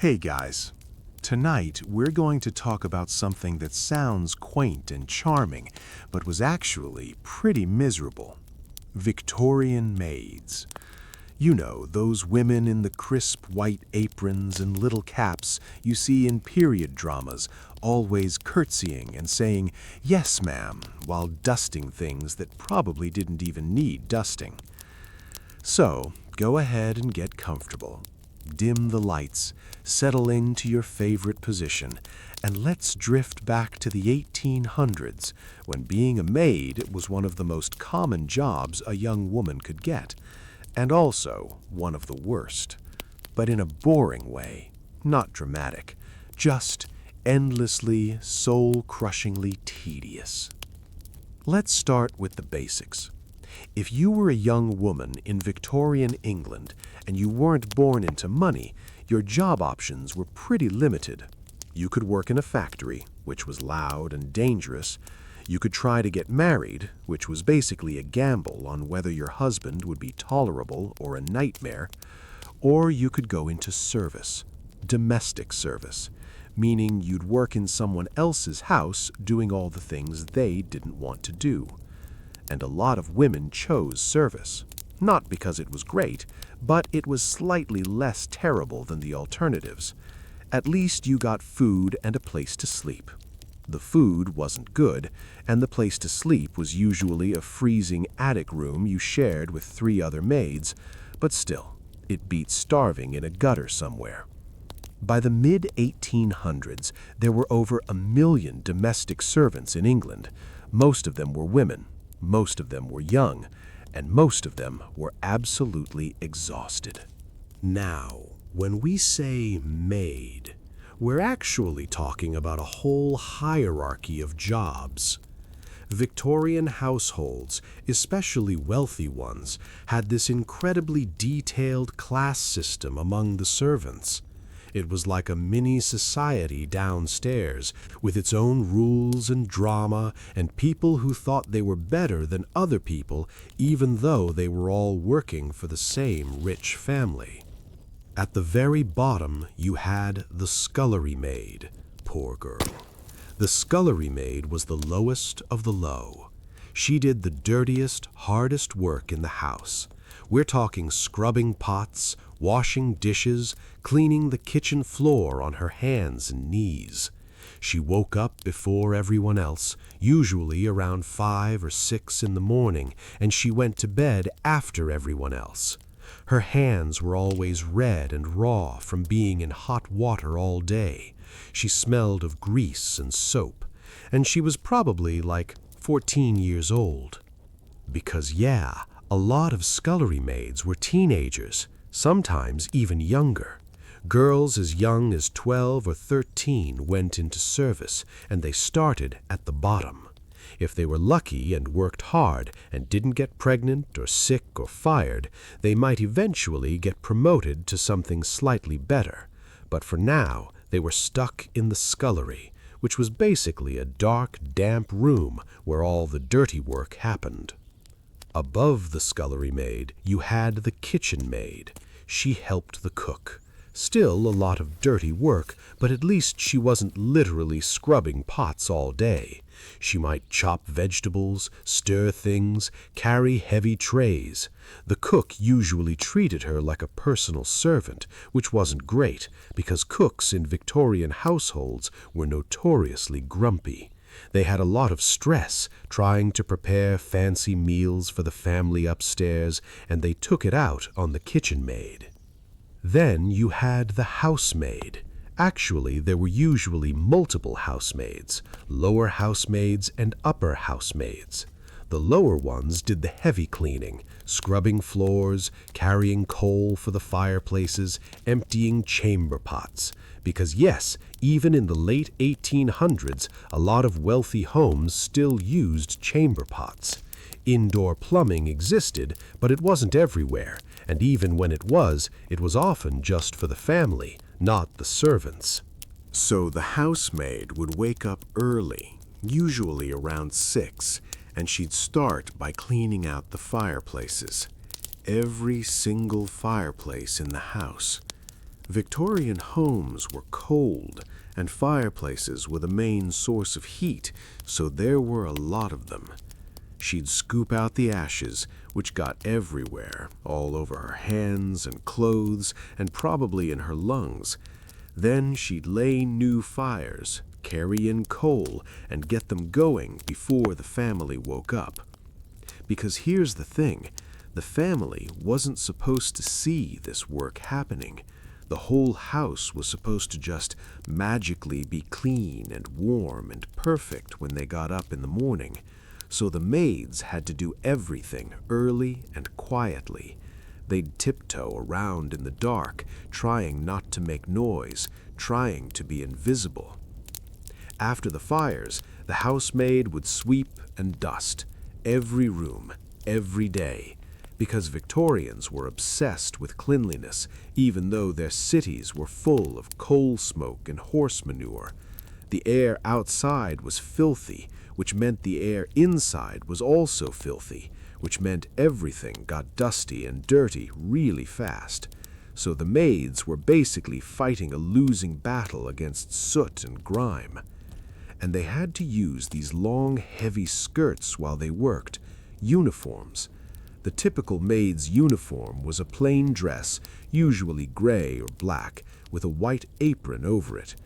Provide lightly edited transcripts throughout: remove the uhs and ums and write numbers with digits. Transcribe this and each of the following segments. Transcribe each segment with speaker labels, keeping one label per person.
Speaker 1: Hey guys, tonight we're going to talk about something that sounds quaint and charming, but was actually pretty miserable. Victorian maids. You know, those women in the crisp white aprons and little caps you see in period dramas, always curtsying and saying, "Yes, ma'am," while dusting things that probably didn't even need dusting. So, go ahead and get comfortable. Dim the lights, settle into your favorite position, and let's drift back to the 1800s, when being a maid was one of the most common jobs a young woman could get, and also one of the worst. But in a boring way, not dramatic, just endlessly, soul-crushingly tedious. Let's start with the basics. If you were a young woman in Victorian England and you weren't born into money, your job options were pretty limited. You could work in a factory, which was loud and dangerous. You could try to get married, which was basically a gamble on whether your husband would be tolerable or a nightmare. Or you could go into service, domestic service, meaning you'd work in someone else's house doing all the things they didn't want to do. And a lot of women chose service, not because it was great, but it was slightly less terrible than the alternatives. At least you got food and a place to sleep. The food wasn't good, and the place to sleep was usually a freezing attic room you shared with 3 other maids, but still, it beat starving in a gutter somewhere. By the mid-1800s, there were over 1 million domestic servants in England. Most of them were women. Most of them were young, and most of them were absolutely exhausted. Now, when we say maid, we're actually talking about a whole hierarchy of jobs. Victorian households, especially wealthy ones, had this incredibly detailed class system among the servants. It was like a mini society downstairs, with its own rules and drama and people who thought they were better than other people, even though they were all working for the same rich family. At the very bottom, you had the scullery maid. Poor girl. The scullery maid was the lowest of the low. She did the dirtiest, hardest work in the house. We're talking scrubbing pots, washing dishes, cleaning the kitchen floor on her hands and knees. She woke up before everyone else, usually around 5 or 6 in the morning, and she went to bed after everyone else. Her hands were always red and raw from being in hot water all day. She smelled of grease and soap, and she was probably like 14 years old. Because yeah, a lot of scullery maids were teenagers, sometimes even younger. Girls as young as 12 or 13 went into service, and they started at the bottom. If they were lucky and worked hard and didn't get pregnant or sick or fired, they might eventually get promoted to something slightly better. But for now, they were stuck in the scullery, which was basically a dark, damp room where all the dirty work happened. Above the scullery maid, you had the kitchen maid. She helped the cook. Still a lot of dirty work, but at least she wasn't literally scrubbing pots all day. She might chop vegetables, stir things, carry heavy trays. The cook usually treated her like a personal servant, which wasn't great, because cooks in Victorian households were notoriously grumpy. They had a lot of stress trying to prepare fancy meals for the family upstairs, and they took it out on the kitchen maid. Then you had the housemaid. Actually, there were usually multiple housemaids, lower housemaids and upper housemaids. The lower ones did the heavy cleaning, scrubbing floors, carrying coal for the fireplaces, emptying chamber pots. Because yes, even in the late 1800s, a lot of wealthy homes still used chamber pots. Indoor plumbing existed, but it wasn't everywhere, and even when it was often just for the family, not the servants. So the housemaid would wake up early, usually around 6, and she'd start by cleaning out the fireplaces. Every single fireplace in the house. Victorian homes were cold, and fireplaces were the main source of heat, so there were a lot of them. She'd scoop out the ashes, which got everywhere, all over her hands and clothes, and probably in her lungs. Then she'd lay new fires, carry in coal, and get them going before the family woke up. Because here's the thing, the family wasn't supposed to see this work happening. The whole house was supposed to just magically be clean and warm and perfect when they got up in the morning. So the maids had to do everything early and quietly. They'd tiptoe around in the dark, trying not to make noise, trying to be invisible. After the fires, the housemaid would sweep and dust every room, every day, because Victorians were obsessed with cleanliness, even though their cities were full of coal smoke and horse manure. The air outside was filthy, which meant the air inside was also filthy, which meant everything got dusty and dirty really fast. So the maids were basically fighting a losing battle against soot and grime. And they had to use these long, heavy skirts while they worked, uniforms. The typical maid's uniform was a plain dress, usually gray or black, with a white apron over it.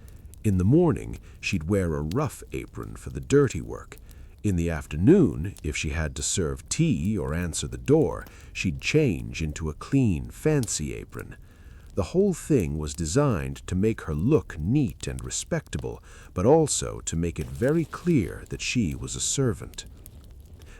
Speaker 1: In the morning, she'd wear a rough apron for the dirty work. In the afternoon, if she had to serve tea or answer the door, she'd change into a clean, fancy apron. The whole thing was designed to make her look neat and respectable, but also to make it very clear that she was a servant.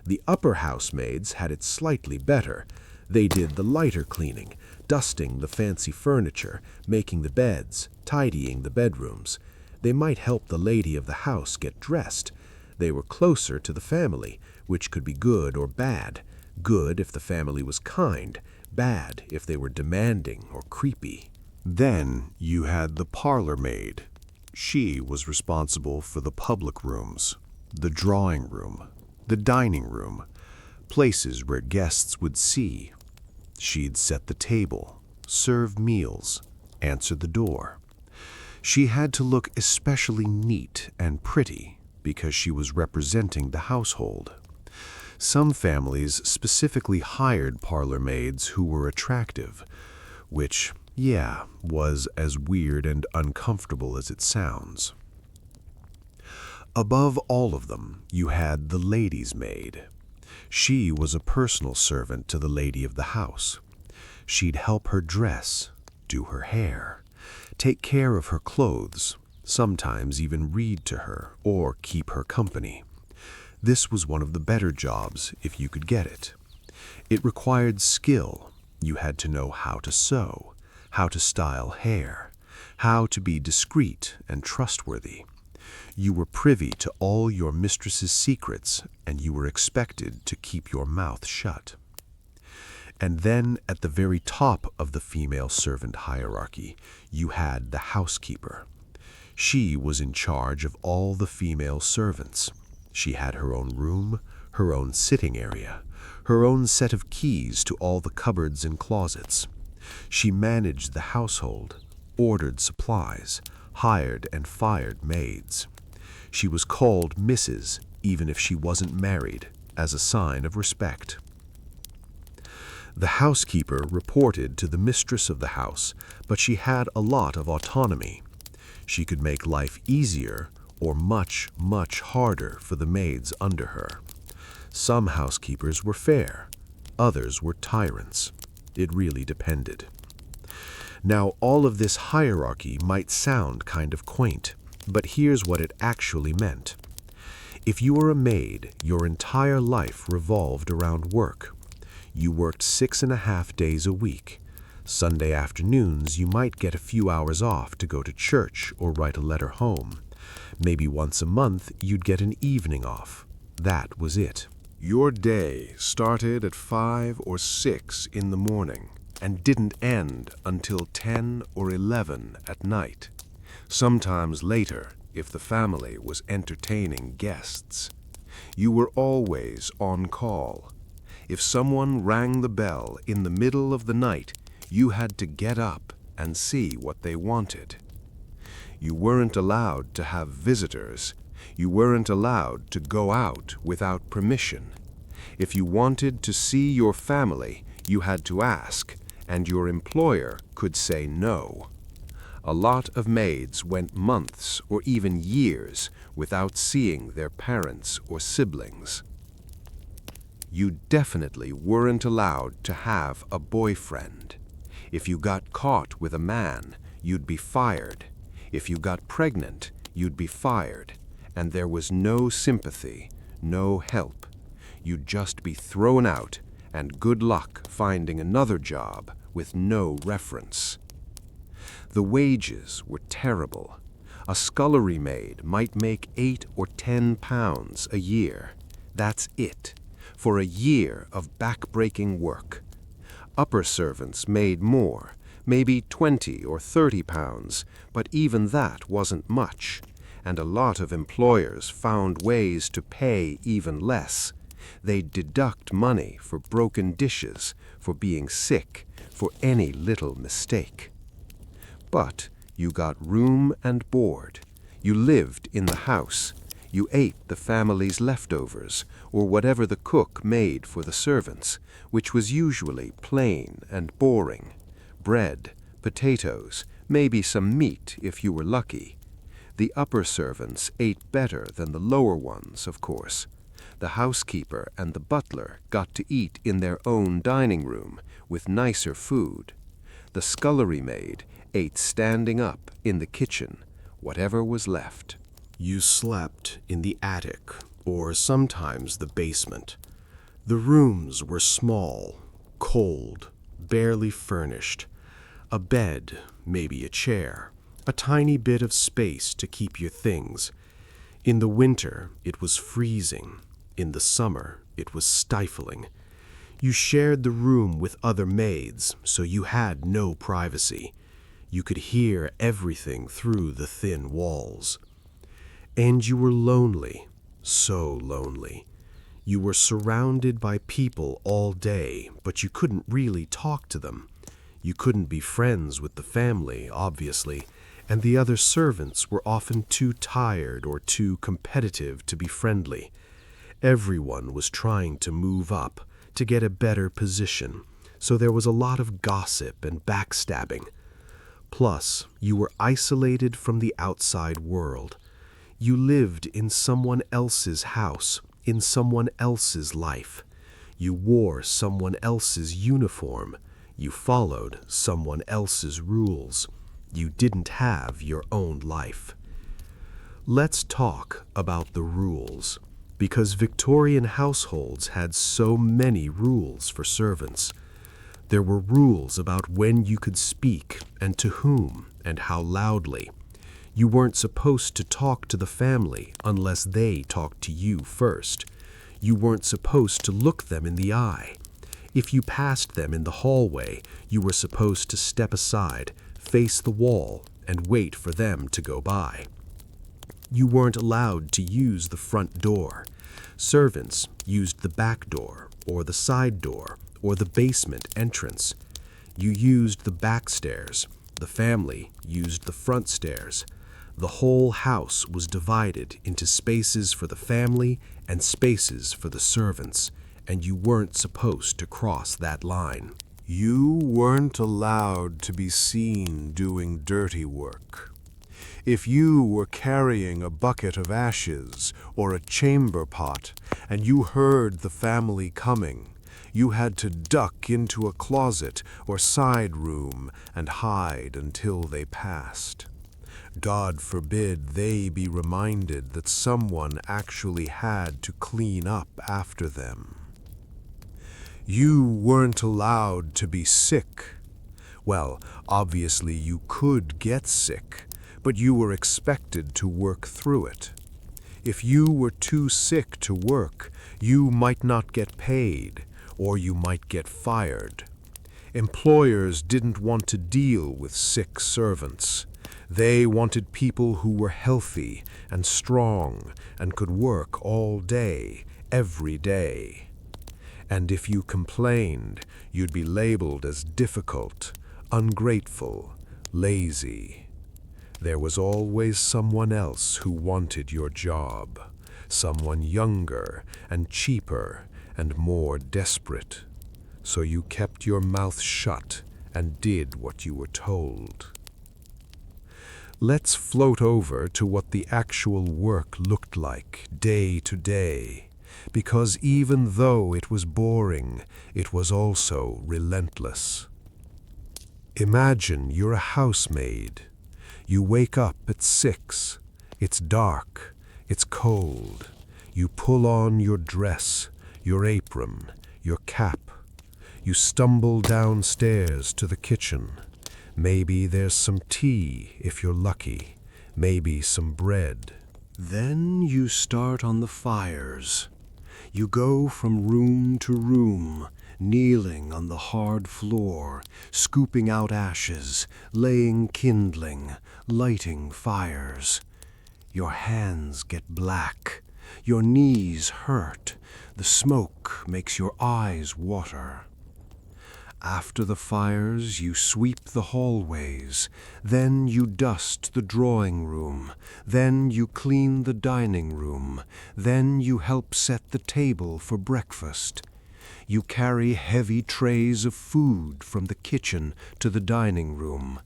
Speaker 1: The upper housemaids had it slightly better. They did the lighter cleaning, dusting the fancy furniture, making the beds, tidying the bedrooms. They might help the lady of the house get dressed. They were closer to the family, which could be good or bad. Good if the family was kind, bad if they were demanding or creepy. Then you had the parlor maid. She was responsible for the public rooms, the drawing room, the dining room, places where guests would see. She'd set the table, serve meals, answer the door. She had to look especially neat and pretty because she was representing the household. Some families specifically hired parlor maids who were attractive, which, was as weird and uncomfortable as it sounds. Above all of them, you had the lady's maid. She was a personal servant to the lady of the house. She'd help her dress, do her hair, take care of her clothes, sometimes even read to her or keep her company. This was one of the better jobs if you could get it. It required skill. You had to know how to sew, how to style hair, how to be discreet and trustworthy. You were privy to all your mistress's secrets, and you were expected to keep your mouth shut. And then at the very top of the female servant hierarchy, you had the housekeeper. She was in charge of all the female servants. She had her own room, her own sitting area, her own set of keys to all the cupboards and closets. She managed the household, ordered supplies, hired and fired maids. She was called Mrs., even if she wasn't married, as a sign of respect. The housekeeper reported to the mistress of the house, but she had a lot of autonomy. She could make life easier or much, much harder for the maids under her. Some housekeepers were fair, others were tyrants. It really depended. Now, all of this hierarchy might sound kind of quaint, but here's what it actually meant. If you were a maid, your entire life revolved around work. You worked 6.5 days a week. Sunday afternoons, you might get a few hours off to go to church or write a letter home. Maybe once a month, you'd get an evening off. That was it. Your day started at 5 or 6 in the morning and didn't end until 10 or 11 at night. Sometimes later, if the family was entertaining guests. You were always on call. If someone rang the bell in the middle of the night, you had to get up,
Speaker 2: and see what they wanted. You weren't allowed to have visitors. You weren't allowed to go out without permission. If you wanted to see your family, you had to ask, and your employer could say no. A lot of maids went months or even years without seeing their parents or siblings. You definitely weren't allowed to have a boyfriend. If you got caught with a man, you'd be fired. If you got pregnant, you'd be fired. And there was no sympathy, no help. You'd just be thrown out, and good luck finding another job with no reference. The wages were terrible. A scullery maid might make 8 or 10 pounds a year. That's it, for a year of back-breaking work. Upper servants made more, maybe 20 or 30 pounds, but even that wasn't much, and a lot of employers found ways to pay even less. They'd deduct money for broken dishes, for being sick, for any little mistake. But you got room and board. You lived in the house. You ate the family's leftovers, or whatever the cook made for the servants, which was usually plain and boring. Bread, potatoes, maybe some meat if you were lucky. The upper servants ate better than the lower ones, of course. The housekeeper and the butler got to eat in their own dining room with nicer food. The scullery maid ate standing up in the kitchen, whatever was left.
Speaker 1: You slept in the attic, or sometimes the basement. The rooms were small, cold, barely furnished. A bed, maybe a chair, a tiny bit of space to keep your things. In the winter, it was freezing. In the summer, it was stifling. You shared the room with other maids, so you had no privacy. You could hear everything through the thin walls. And you were lonely, so lonely. You were surrounded by people all day, but you couldn't really talk to them. You couldn't be friends with the family, obviously, and the other servants were often too tired or too competitive to be friendly. Everyone was trying to move up, to get a better position, so there was a lot of gossip and backstabbing. Plus, you were isolated from the outside world. You lived in someone else's house, in someone else's life. You wore someone else's uniform. You followed someone else's rules. You didn't have your own life. Let's talk about the rules, because Victorian households had so many rules for servants. There were rules about when you could speak and to whom and how loudly. You weren't supposed to talk to the family unless they talked to you first. You weren't supposed to look them in the eye. If you passed them in the hallway, you were supposed to step aside, face the wall, and wait for them to go by. You weren't allowed to use the front door. Servants used the back door, or the side door, or the basement entrance. You used the back stairs. The family used the front stairs. The whole house was divided into spaces for the family and spaces for the servants, and you weren't supposed to cross that line. You weren't allowed to be seen doing dirty work. If you were carrying a bucket of ashes or a chamber pot and you heard the family coming, you had to duck into a closet or side room and hide until they passed. God forbid they be reminded that someone actually had to clean up after them. You weren't allowed to be sick. Well, obviously you could get sick, but you were expected to work through it. If you were too sick to work, you might not get paid, or you might get fired. Employers didn't want to deal with sick servants. They wanted people who were healthy and strong and could work all day, every day. And if you complained, you'd be labeled as difficult, ungrateful,
Speaker 2: lazy. There was always someone else who wanted your job, someone younger and cheaper and more desperate. So you kept your mouth shut and did what you were told. Let's float over to what the actual work looked like day to day, because even though it was boring, it was also relentless. Imagine you're a housemaid. You wake up at 6. It's dark. It's cold. You pull on your dress, your apron, your cap. You stumble downstairs to the kitchen. Maybe there's some tea if you're lucky. Maybe some bread. Then you start on the fires. You go from room to room, kneeling on the hard floor, scooping out ashes, laying kindling, lighting fires. Your hands get black. Your knees hurt. The smoke makes your eyes water. After the fires, you sweep the hallways. Then you dust the drawing room. Then you clean the dining room. Then you help set the table for breakfast. You carry heavy trays of food from the kitchen to the dining room.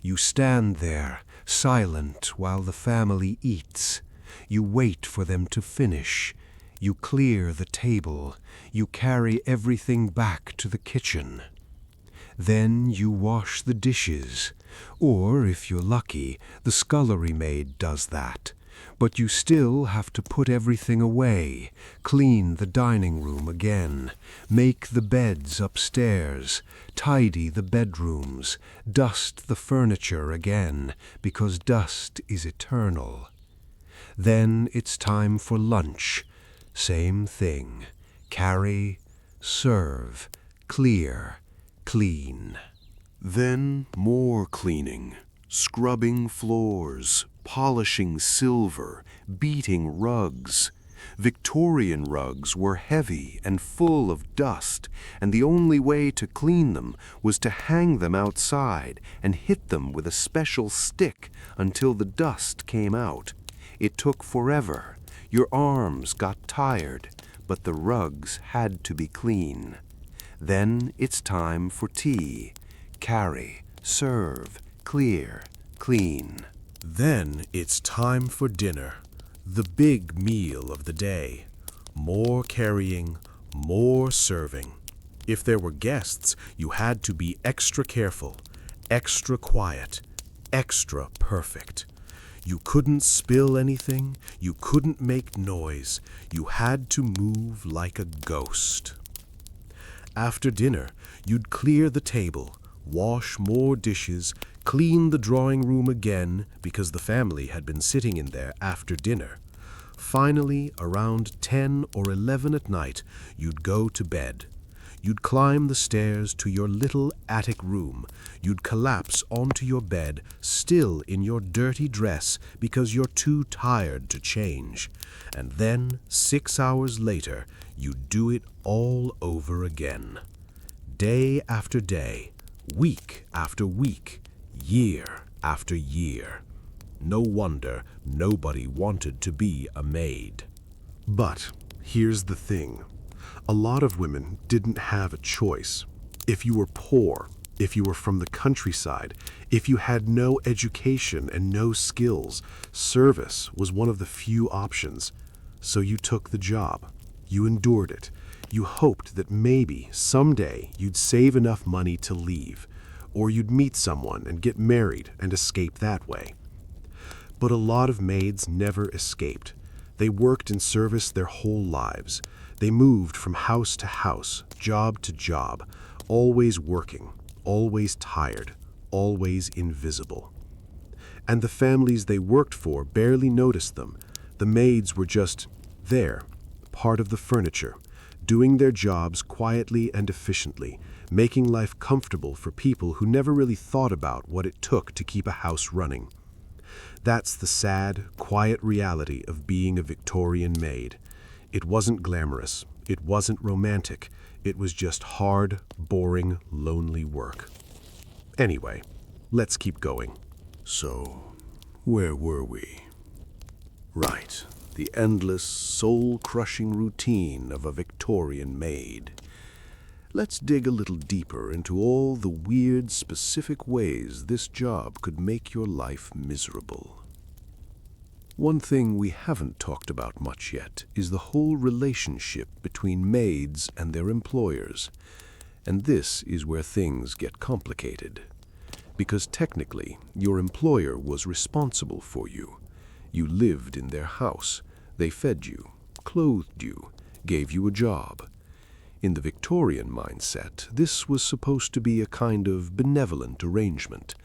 Speaker 2: You stand there, silent, while the family eats. You wait for them to finish. You clear the table. You carry everything back to the kitchen. Then you wash the dishes. Or, if you're lucky, the scullery maid does that. But you still have to put everything away, clean the dining room again, make the beds upstairs, tidy the bedrooms, dust the furniture again, because dust is eternal. Then it's time for lunch. Same thing. Carry, serve, clear, clean. Then more cleaning, scrubbing floors, polishing silver, beating rugs. Victorian rugs were heavy and full of dust, and the only way to clean them was to hang them outside and hit them with a special stick until the dust came out. It took forever. Your arms got tired, but the rugs had to be clean. Then it's time for tea. Carry, serve, clear, clean. Then it's time for dinner, the big meal of the day. More carrying, more serving. If there were guests, you had to be extra careful, extra quiet, extra perfect. You couldn't spill anything, you couldn't make noise, you had to move like a ghost. After dinner, you'd clear the table, wash more dishes, clean the drawing room again because the family had been sitting in there after dinner. Finally, around 10 or 11 at night, you'd go to bed. You'd climb the stairs to your little attic room. You'd collapse onto your bed, still in your dirty dress because you're too tired to change. And then, 6 hours later, you'd do it all over again. Day after day, week after week, year after year. No wonder nobody wanted to be a maid. But here's the thing. A lot of women didn't have a choice. If you were poor, if you were from the countryside, if you had no education and no skills, service was one of the few options. So you took the job. You endured it. You hoped that maybe someday you'd save enough money to leave, or you'd meet someone and get married and escape that way. But a lot of maids never escaped. They worked in service their whole lives. They moved from house to house, job to job, always working, always tired, always invisible. And the families they worked for barely noticed them. The maids were just there, part of the furniture, doing their jobs quietly and efficiently, making life comfortable for people who never really thought about what it took to keep a house running. That's the sad, quiet reality of being a Victorian maid. It wasn't glamorous. It wasn't romantic. It was just hard, boring, lonely work. Anyway,
Speaker 1: Let's keep going.
Speaker 3: So, where were we? Right, the endless, soul-crushing routine of a Victorian maid. Let's dig a little deeper into all the weird, specific ways this job could make your life miserable. One thing we haven't talked about much yet is the whole relationship between maids and their employers. And this is where things get complicated. Because technically, your employer was responsible for you. You lived in their house. They fed you, clothed you, gave you a job. In the Victorian mindset, this was supposed to be a kind of benevolent arrangement.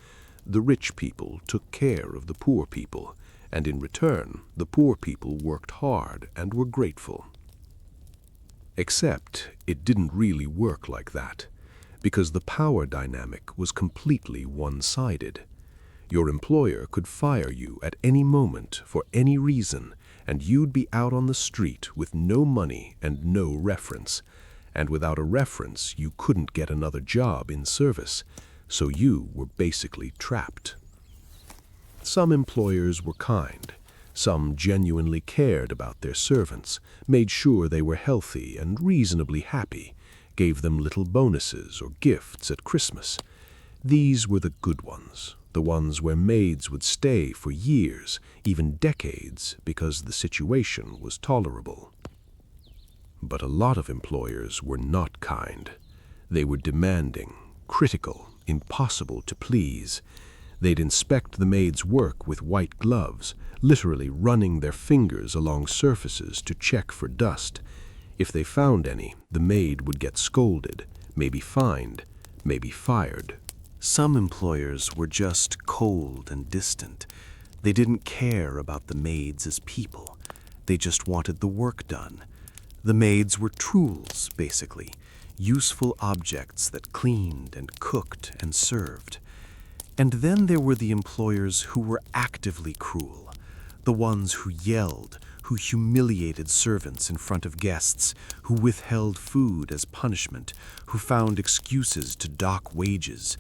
Speaker 3: The rich people took care of the poor people, and in return, the poor people worked hard and were grateful. Except it didn't really work like that, because the power dynamic was completely one-sided. Your employer could fire you at any moment for any reason, and you'd be out on the street with no money and no reference. And without a reference, you couldn't get another job in service, so you were basically trapped. Some employers were kind. Some genuinely cared about their servants, made sure they were healthy and reasonably happy, gave them little bonuses or gifts at Christmas. These were the good ones, the ones where maids would stay for years, even decades, because the situation was tolerable. But a lot of employers were not kind. They were demanding, critical, impossible to please. They'd inspect the maid's work with white gloves, literally running their fingers along surfaces to check for dust. If they found any, the maid would get scolded, maybe fined, maybe fired.
Speaker 1: Some employers were just cold and distant. They didn't care about the maids as people. They just wanted the work done. The maids were tools, basically, useful objects that cleaned and cooked and served. And then there were the employers who were actively cruel, the ones who yelled, who humiliated servants in front of guests, who withheld food as punishment, who found excuses to dock wages.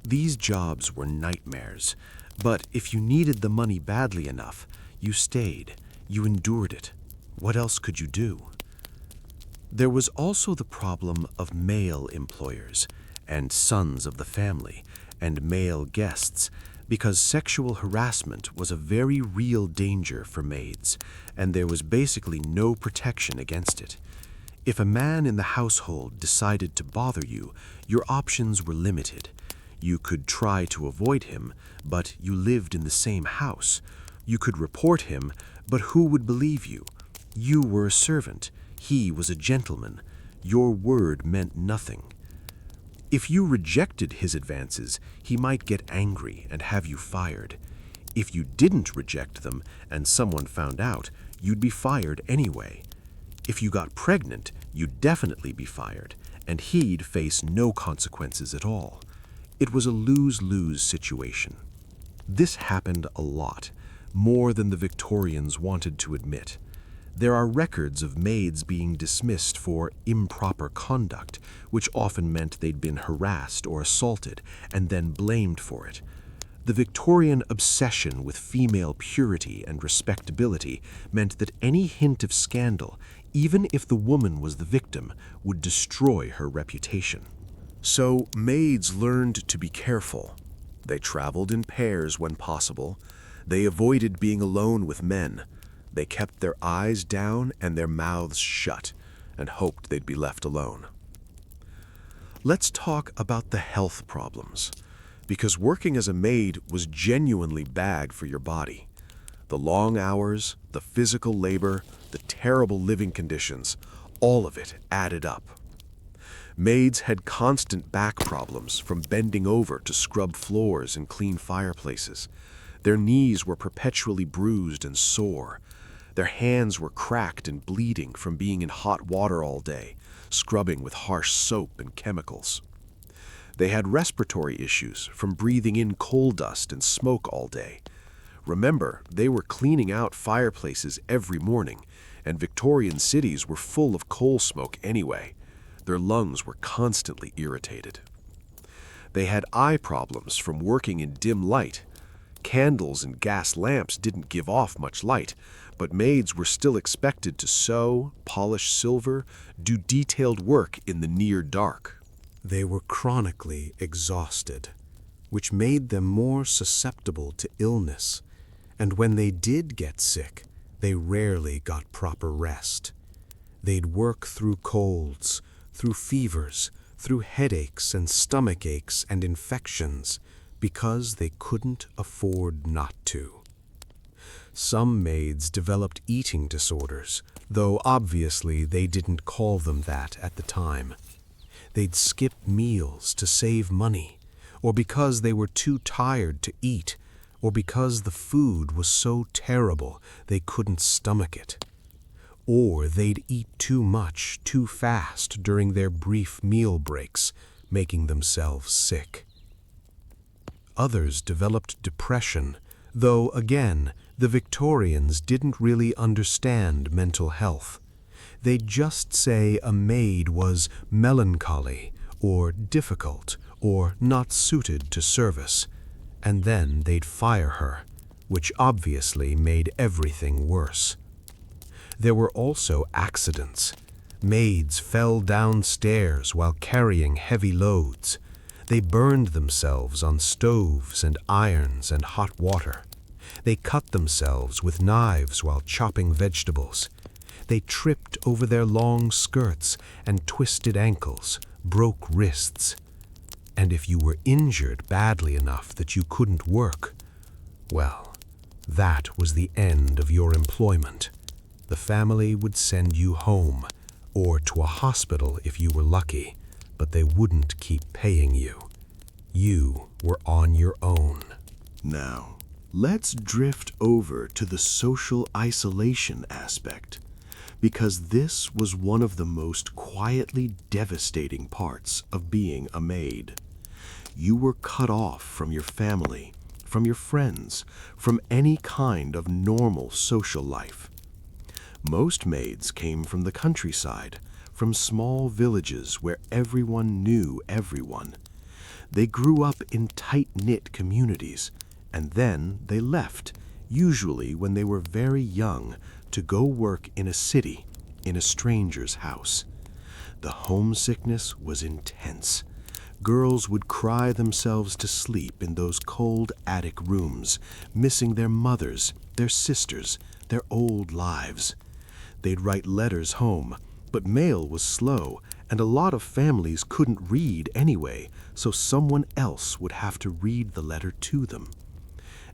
Speaker 1: These jobs were nightmares, but if you needed the money badly enough, you stayed, you endured it. What else could you do? There was also the problem of male employers and sons of the family and male guests, because sexual harassment was a very real danger for maids, and there was basically no protection against it. If a man in the household decided to bother you, your options were limited. You could try to avoid him, but you lived in the same house. You could report him, but who would believe you? You were a servant. He was a gentleman. Your word meant nothing. If you rejected his advances, he might get angry and have you fired. If you didn't reject them and someone found out, you'd be fired anyway. If you got pregnant, you'd definitely be fired, and he'd face no consequences at all. It was a lose-lose situation. This happened a lot, more than the Victorians wanted to admit. There are records of maids being dismissed for improper conduct, which often meant they'd been harassed or assaulted and then blamed for it. The Victorian obsession with female purity and respectability meant that any hint of scandal, even if the woman was the victim, would destroy her reputation. So maids learned to be careful. They traveled in pairs when possible. They avoided being alone with men. They kept their eyes down and their mouths shut and hoped they'd be left alone. Let's talk about the health problems, because working as a maid was genuinely bad for your body. The long hours, the physical labor, the terrible living conditions, all of it added up. Maids had constant back problems from bending over to scrub floors and clean fireplaces. Their knees were perpetually bruised and sore. Their hands were cracked and bleeding from being in hot water all day, scrubbing with harsh soap and chemicals. They had respiratory issues from breathing in coal dust and smoke all day. Remember, they were cleaning out fireplaces every morning, and Victorian cities were full of coal smoke anyway. Their lungs were constantly irritated.
Speaker 2: They had eye problems from working in dim light. Candles and gas lamps didn't give off much light, but maids were still expected to sew, polish silver, do detailed work in the near dark.
Speaker 3: They were chronically exhausted, which made them more susceptible to illness, and when they did get sick, they rarely got proper rest. They'd work through colds, through fevers, through headaches and stomach aches and infections, because they couldn't afford not to. Some maids developed eating disorders, though obviously they didn't call them that at the time. They'd skip meals to save money, or because they were too tired to eat, or because the food was so terrible they couldn't stomach it. Or they'd eat too much too fast during their brief meal breaks, making themselves sick. Others developed depression, though again, the Victorians didn't really understand mental health. They'd just say a maid was melancholy, or difficult, or not suited to service, and then they'd fire her, which obviously made everything worse. There were also accidents. Maids fell downstairs while carrying heavy loads. They burned themselves on stoves and irons and hot water. They cut themselves with knives while chopping vegetables. They tripped over their long skirts and twisted ankles, broke wrists. And if you were injured badly enough that you couldn't work, well, that was the end of your employment. The family would send you home, or to a hospital if you were lucky, but they wouldn't keep paying you. You were on your own.
Speaker 1: Now, let's drift over to the social isolation aspect, because this was one of the most quietly devastating parts of being a maid. You were cut off from your family, from your friends, from any kind of normal social life. Most maids came from the countryside, from small villages where everyone knew everyone. They grew up in tight-knit communities, and then they left, usually when they were very young, to go work in a city, in a stranger's house. The homesickness was intense. Girls would cry themselves to sleep in those cold attic rooms, missing their mothers, their sisters, their old lives. They'd write letters home, but mail was slow, and a lot of families couldn't read anyway, so someone else would have to read the letter to them.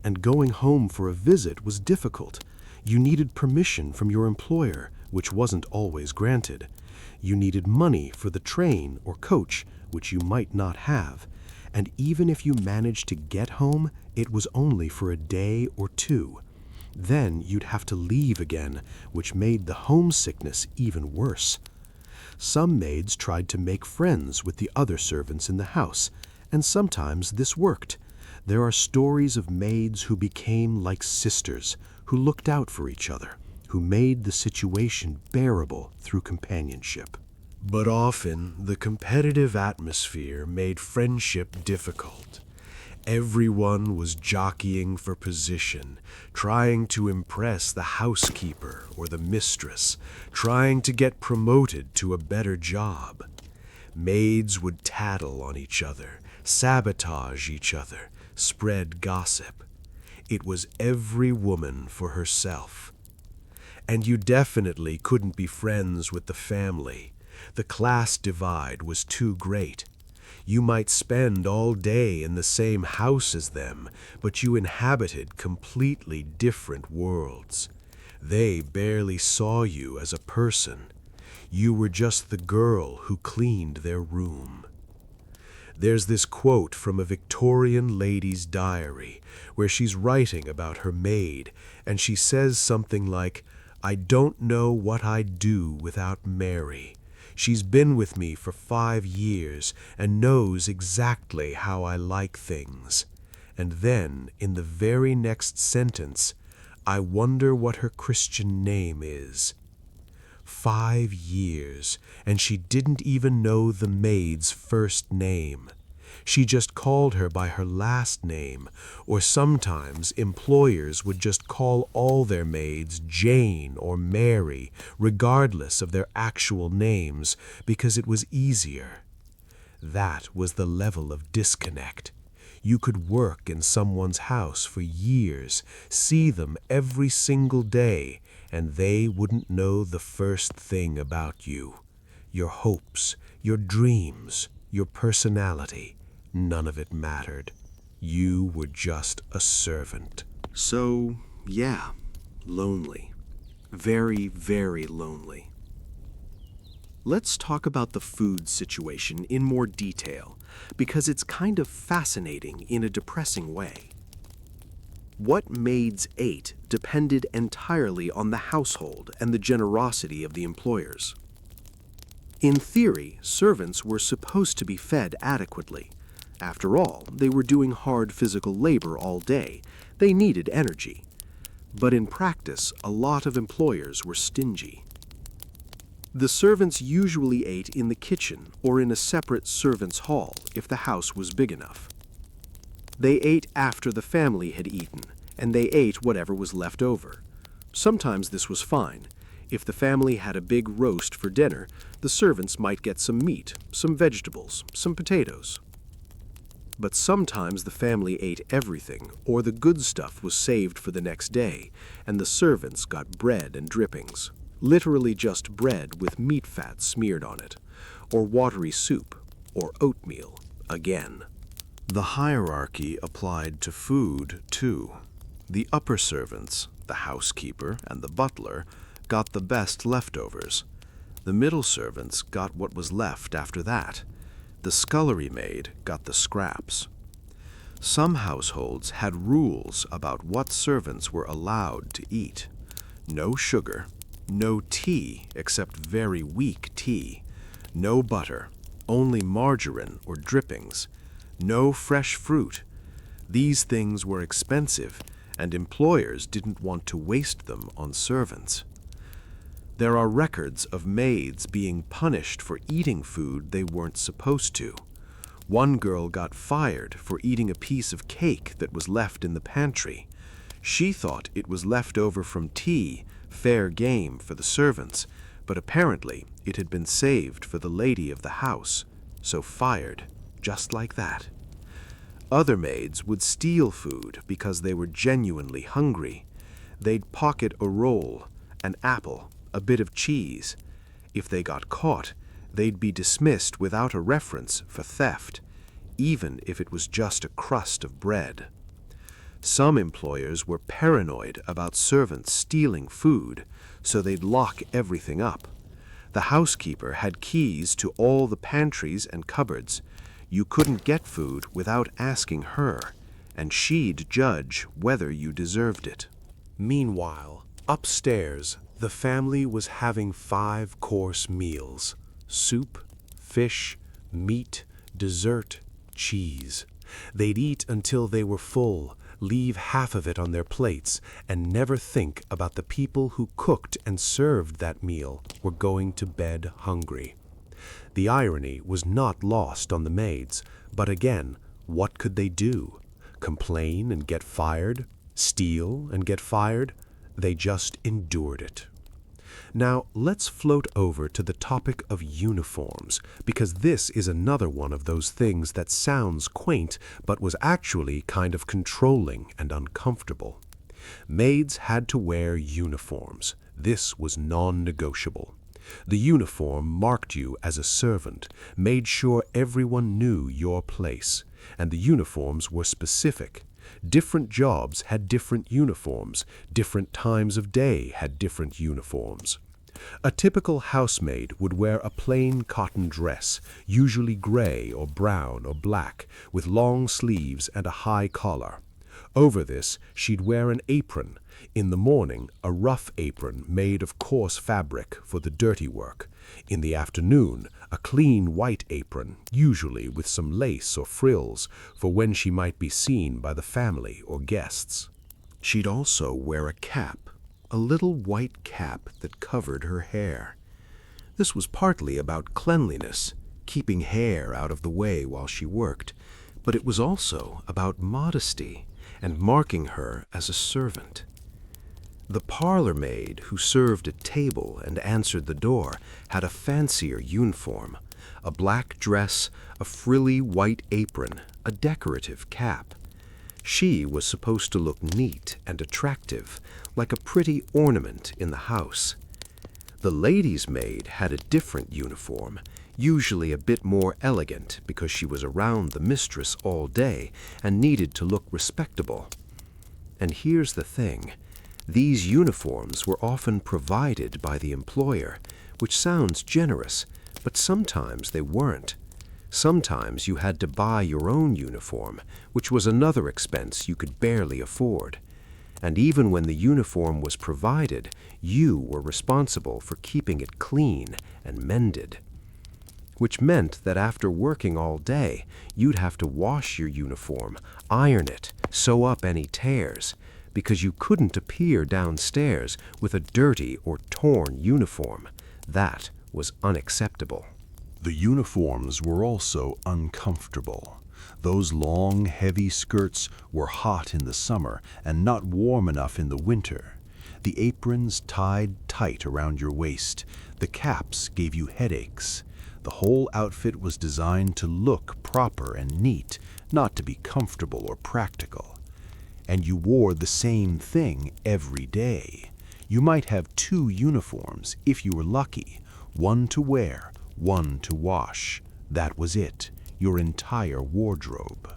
Speaker 1: And going home for a visit was difficult. You needed permission from your employer, which wasn't always granted. You needed money for the train or coach, which you might not have. And even if you managed to get home, it was only for a day or two. Then you'd have to leave again, which made the homesickness even worse. Some maids tried to make friends with the other servants in the house, and sometimes this worked. There are stories of maids who became like sisters, who looked out for each other, who made the situation bearable through companionship. But often, the competitive atmosphere made friendship difficult. Everyone was jockeying for position, trying to impress the housekeeper or the mistress, trying to get promoted to a better job. Maids would tattle on each other, sabotage each other, spread gossip. It was every woman for herself. And you definitely couldn't be friends with the family. The class divide was too great. You might spend all day in the same house as them, but you inhabited completely different worlds. They barely saw you as a person. You were just the girl who cleaned their room. There's this quote from a Victorian lady's diary where she's writing about her maid, and she says something like, "I don't know what I'd do without Mary. She's been with me for 5 years and knows exactly how I like things." And then, in the very next sentence, "I wonder what her Christian name is." 5 years, and she didn't even know the maid's first name.
Speaker 3: She just called her by her last name, or sometimes employers would just call all their maids Jane or Mary, regardless of their actual names, because it was easier. That was the level of disconnect. You could work in someone's house for years, see them every single day, and they wouldn't know the first thing about you. Your hopes, your dreams, your personality, none of it mattered. You were just a servant.
Speaker 2: So, yeah, lonely. Very, very lonely. Let's talk about the food situation in more detail, because it's kind of fascinating in a depressing way. What maids ate depended entirely on the household and the generosity of the employers. In theory, servants were supposed to be fed adequately. After all, they were doing hard physical labor all day. They needed energy. But in practice, a lot of employers were stingy. The servants usually ate in the kitchen or in a separate servants' hall if the house was big enough. They ate after the family had eaten, and they ate whatever was left over. Sometimes this was fine. If the family had a big roast for dinner, the servants might get some meat, some vegetables, some potatoes. But sometimes the family ate everything, or the good stuff was saved for the next day, and the servants got bread and drippings. Literally just bread with meat fat smeared on it, or watery soup, or oatmeal, again.
Speaker 1: The hierarchy applied to food, too. The upper servants, the housekeeper and the butler, got the best leftovers. The middle servants got what was left after that. The scullery maid got the scraps. Some households had rules about what servants were allowed to eat. No sugar, no tea except very weak tea, no butter, only margarine or drippings, no fresh fruit. These things were expensive, and employers didn't want to waste them on servants. There are records of maids being punished for eating food they weren't supposed to. One girl got fired for eating a piece of cake that was left in the pantry. She thought it was left over from tea, fair game for the servants, but apparently it had been saved for the lady of the house, so fired, just like that. Other maids would steal food because they were genuinely hungry. They'd pocket a roll, an apple, a bit of cheese. If they got caught, they'd be dismissed without a reference for theft, even if it was just a crust of bread. Some employers were paranoid about servants stealing food, so they'd lock everything up. The housekeeper had keys to all the pantries and cupboards. You couldn't get food without asking her, and she'd judge whether you deserved it.
Speaker 3: Meanwhile, upstairs, the family was having 5-course meals: soup, fish, meat, dessert, cheese. They'd eat until they were full, leave half of it on their plates, and never think about the people who cooked and served that meal were going to bed hungry. The irony was not lost on the maids, but again, what could they do? Complain and get fired? Steal and get fired? They just endured it. Now, let's float over to the topic of uniforms, because this is another one of those things that sounds quaint, but was actually kind of controlling and uncomfortable. Maids had to wear uniforms. This was non-negotiable. The uniform marked you as a servant, made sure everyone knew your place, and the uniforms were specific. Different jobs had different uniforms, different times of day had different uniforms. A typical housemaid would wear a plain cotton dress, usually gray or brown or black, with long sleeves and a high collar. Over this, she'd wear an apron. In the morning, a rough apron made of coarse fabric for the dirty work. In the afternoon, a clean white apron, usually with some lace or frills, for when she might be seen by the family or guests.
Speaker 1: She'd also wear a cap, a little white cap that covered her hair. This was partly about cleanliness, keeping hair out of the way while she worked,
Speaker 3: But it was also about modesty and marking her as a servant. The parlor maid who served at table and answered the door had a fancier uniform, a black dress, a frilly white apron, a decorative cap. She was supposed to look neat and attractive, like a pretty ornament in the house. The lady's maid had a different uniform, usually a bit more elegant because she was around the mistress all day and needed to look respectable. And here's the thing. These uniforms were often provided by the employer, which sounds generous, but sometimes they weren't. Sometimes you had to buy your own uniform, which was another expense you could barely afford. And even when the uniform was provided, you were responsible for keeping it clean and mended. Which meant that after working all day, you'd have to wash your uniform, iron it, sew up any tears, because you couldn't appear downstairs with a dirty or torn uniform. That was unacceptable.
Speaker 1: The uniforms were also uncomfortable. Those long, heavy skirts were hot in the summer and not warm enough in the winter. The aprons tied tight around your waist. The caps gave you headaches. The whole outfit was designed to look proper and neat, not to be comfortable or practical. And you wore the same thing every day. You might have 2 uniforms if you were lucky, one to wear, one to wash. That was it, your entire wardrobe.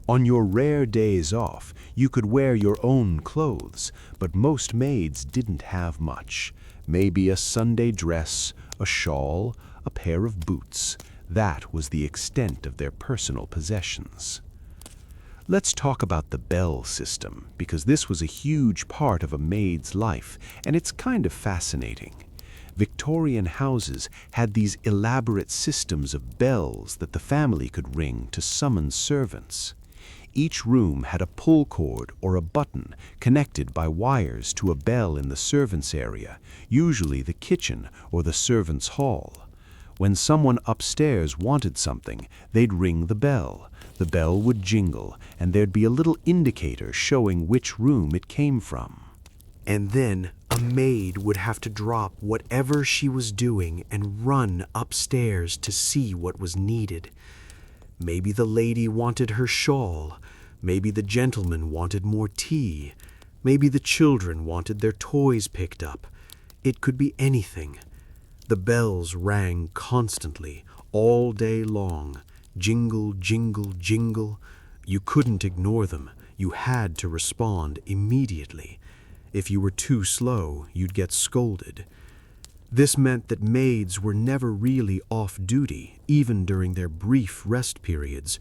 Speaker 1: On your rare days off, you could wear your own clothes, but most maids didn't have much. Maybe a Sunday dress, a shawl, a pair of boots. That was the extent of their personal possessions. Let's talk about the bell system, because this was a huge part of a maid's life, and it's kind of fascinating. Victorian houses had these elaborate systems of bells that the family could ring to summon servants. Each room had a pull cord or a button connected by wires to a bell in the servants' area, usually the kitchen or the servants' hall. When someone upstairs wanted something, they'd ring the bell. The bell would jingle, and there'd be a little indicator showing which room it came from.
Speaker 4: And then a maid would have to drop whatever she was doing and run upstairs to see what was needed. Maybe the lady wanted her shawl. Maybe the gentleman wanted more tea. Maybe the children wanted their toys picked up. It could be anything. The bells rang constantly, all day long. Jingle, jingle, jingle. You couldn't ignore them. You had to respond immediately. If you were too slow, you'd get scolded. This meant that maids were never really off duty, even during their brief rest periods.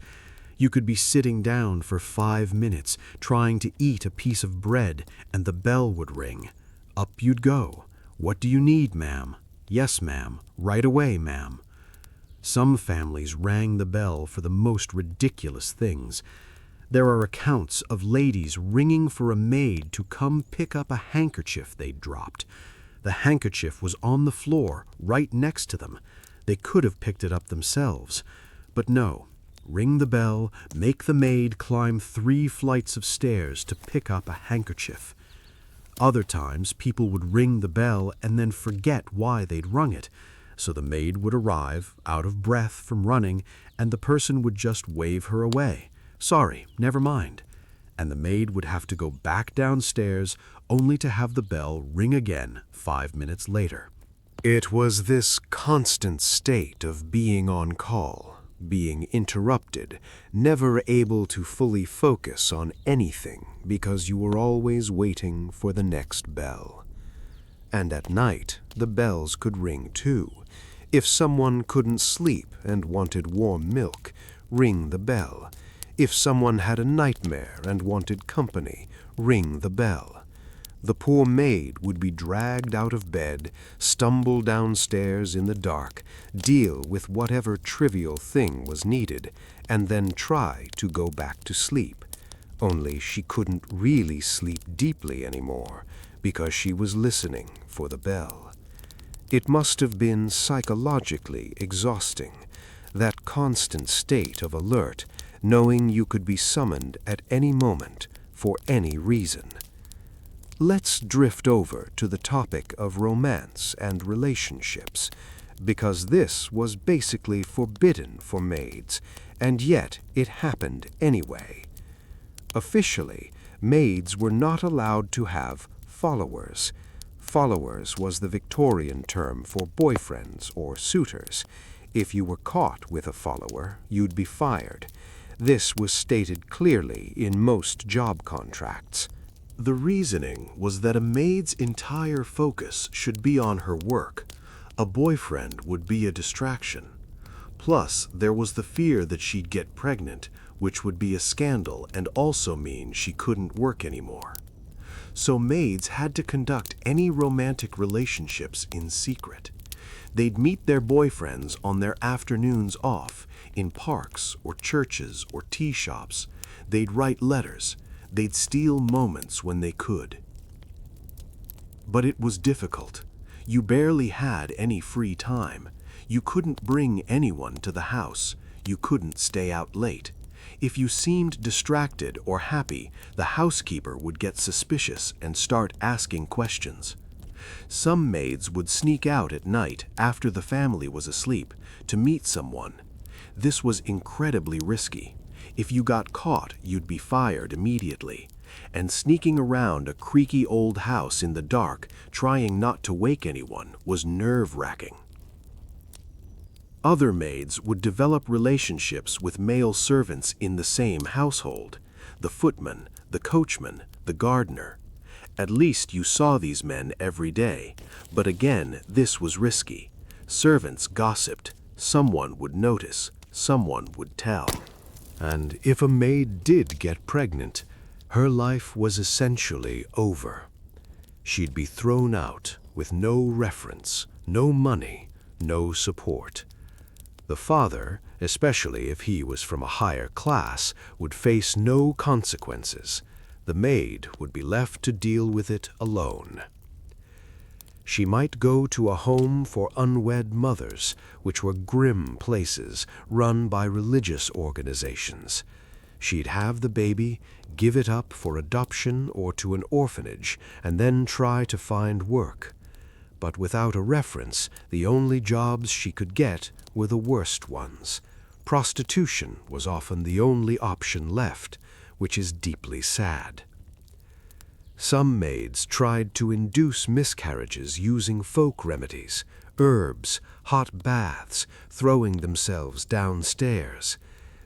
Speaker 4: You could be sitting down for 5 minutes, trying to eat a piece of bread, and the bell would ring. Up you'd go. "What do you need, ma'am?" "Yes, ma'am. Right away, ma'am." Some families rang the bell for the most ridiculous things. There are accounts of ladies ringing for a maid to come pick up a handkerchief they'd dropped. The handkerchief was on the floor, right next to them. They could have picked it up themselves. But no, ring the bell, make the maid climb 3 flights of stairs to pick up a handkerchief. Other times, people would ring the bell and then forget why they'd rung it. So the maid would arrive, out of breath from running, and the person would just wave her away. "Sorry, never mind." And the maid would have to go back downstairs, only to have the bell ring again 5 minutes later.
Speaker 2: It was this constant state of being on call, being interrupted, never able to fully focus on anything because you were always waiting for the next bell. And at night, the bells could ring too. If someone couldn't sleep and wanted warm milk, ring the bell. If someone had a nightmare and wanted company, ring the bell. The poor maid would be dragged out of bed, stumble downstairs in the dark, deal with whatever trivial thing was needed, and then try to go back to sleep. Only she couldn't really sleep deeply anymore, because she was listening for the bell. It must have been psychologically exhausting, that constant state of alert, knowing you could be summoned at any moment for any reason. Let's drift over to the topic of romance and relationships, because this was basically forbidden for maids, and yet it happened anyway. Officially, maids were not allowed to have followers. Followers was the Victorian term for boyfriends or suitors. If you were caught with a follower, you'd be fired. This was stated clearly in most job contracts.
Speaker 1: The reasoning was that a maid's entire focus should be on her work. A boyfriend would be a distraction. Plus, there was the fear that she'd get pregnant, which would be a scandal and also mean she couldn't work anymore. So maids had to conduct any romantic relationships in secret. They'd meet their boyfriends on their afternoons off, in parks or churches or tea shops. They'd write letters. They'd steal moments when they could. But it was difficult. You barely had any free time. You couldn't bring anyone to the house. You couldn't stay out late. If you seemed distracted or happy, the housekeeper would get suspicious and start asking questions. Some maids would sneak out at night after the family was asleep to meet someone. This was incredibly risky. If you got caught, you'd be fired immediately. And sneaking around a creaky old house in the dark, trying not to wake anyone, was nerve-wracking. Other maids would develop relationships with male servants in the same household: the footman, the coachman, the gardener. At least you saw these men every day, but again, this was risky. Servants gossiped. Someone would notice. Someone would tell.
Speaker 3: And if a maid did get pregnant, her life was essentially over. She'd be thrown out with no reference, no money, no support. The father, especially if he was from a higher class, would face no consequences. The maid would be left to deal with it alone. She might go to a home for unwed mothers, which were grim places run by religious organizations. She'd have the baby, give it up for adoption or to an orphanage, and then try to find work. But without a reference, the only jobs she could get were the worst ones. Prostitution was often the only option left, which is deeply sad. Some maids tried to induce miscarriages using folk remedies, herbs, hot baths, throwing themselves downstairs.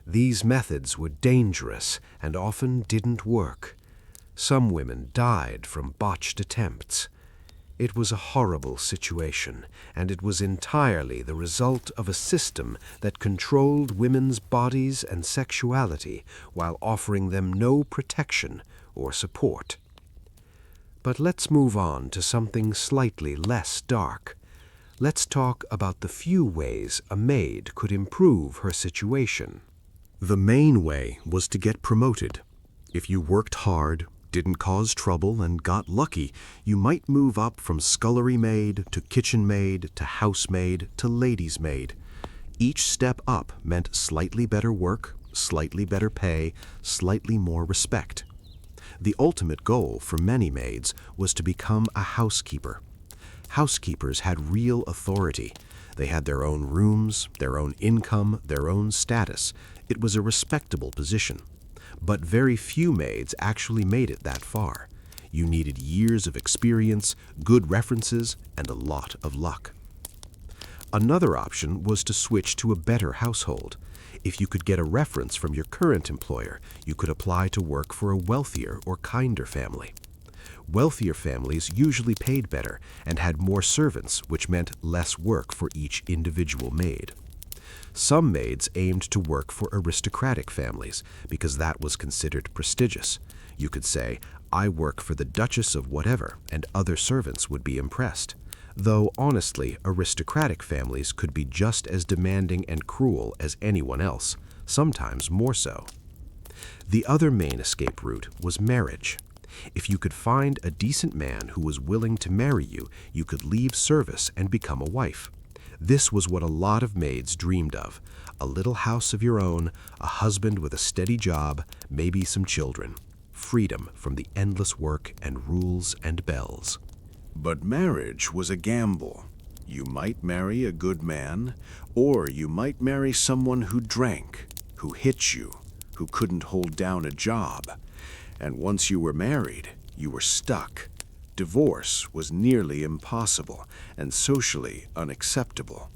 Speaker 3: These methods were dangerous and often didn't work. Some women died from botched attempts. It was a horrible situation, and it was entirely the result of a system that controlled women's bodies and sexuality while offering them no protection or support. But let's move on to something slightly less dark. Let's talk about the few ways a maid could improve her situation.
Speaker 1: The main way was to get promoted. If you worked hard, didn't cause trouble, and got lucky, you might move up from scullery maid to kitchen maid to housemaid to lady's maid. Each step up meant slightly better work, slightly better pay, slightly more respect. The ultimate goal for many maids was to become a housekeeper. Housekeepers had real authority. They had their own rooms, their own income, their own status. It was a respectable position. But very few maids actually made it that far. You needed years of experience, good references, and a lot of luck. Another option was to switch to a better household. If you could get a reference from your current employer, you could apply to work for a wealthier or kinder family. Wealthier families usually paid better and had more servants, which meant less work for each individual maid. Some maids aimed to work for aristocratic families because that was considered prestigious. You could say, "I work for the Duchess of whatever," and other servants would be impressed. Though, honestly, aristocratic families could be just as demanding and cruel as anyone else, sometimes more so. The other main escape route was marriage. If you could find a decent man who was willing to marry you, you could leave service and become a wife.
Speaker 3: This was what a lot of maids dreamed of: a little house of your own, a husband with a steady job, maybe some children. Freedom from the endless work and rules and bells.
Speaker 1: But marriage was a gamble. You might marry a good man, or you might marry someone who drank, who hit you, who couldn't hold down a job. And once you were married, you were stuck. Divorce was nearly impossible and socially unacceptable.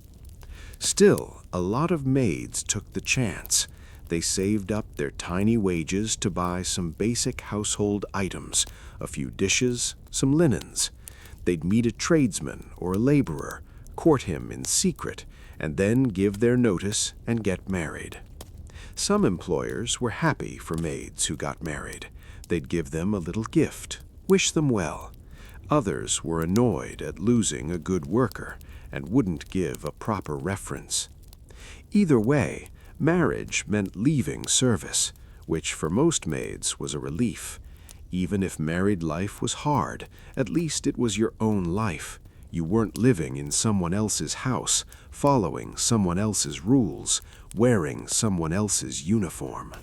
Speaker 1: Still, a lot of maids took the chance. They saved up their tiny wages to buy some basic household items, a few dishes, some linens. They'd meet a tradesman or a laborer, court him in secret, and then give their notice and get married. Some employers were happy for maids who got married. They'd give them a little gift, wish them well. Others were annoyed at losing a good worker and wouldn't give a proper reference. Either way, marriage meant leaving service, which for most maids was a relief. Even if married life was hard, at least it was your own life. You weren't living in someone else's house, following someone else's rules, wearing someone else's uniform.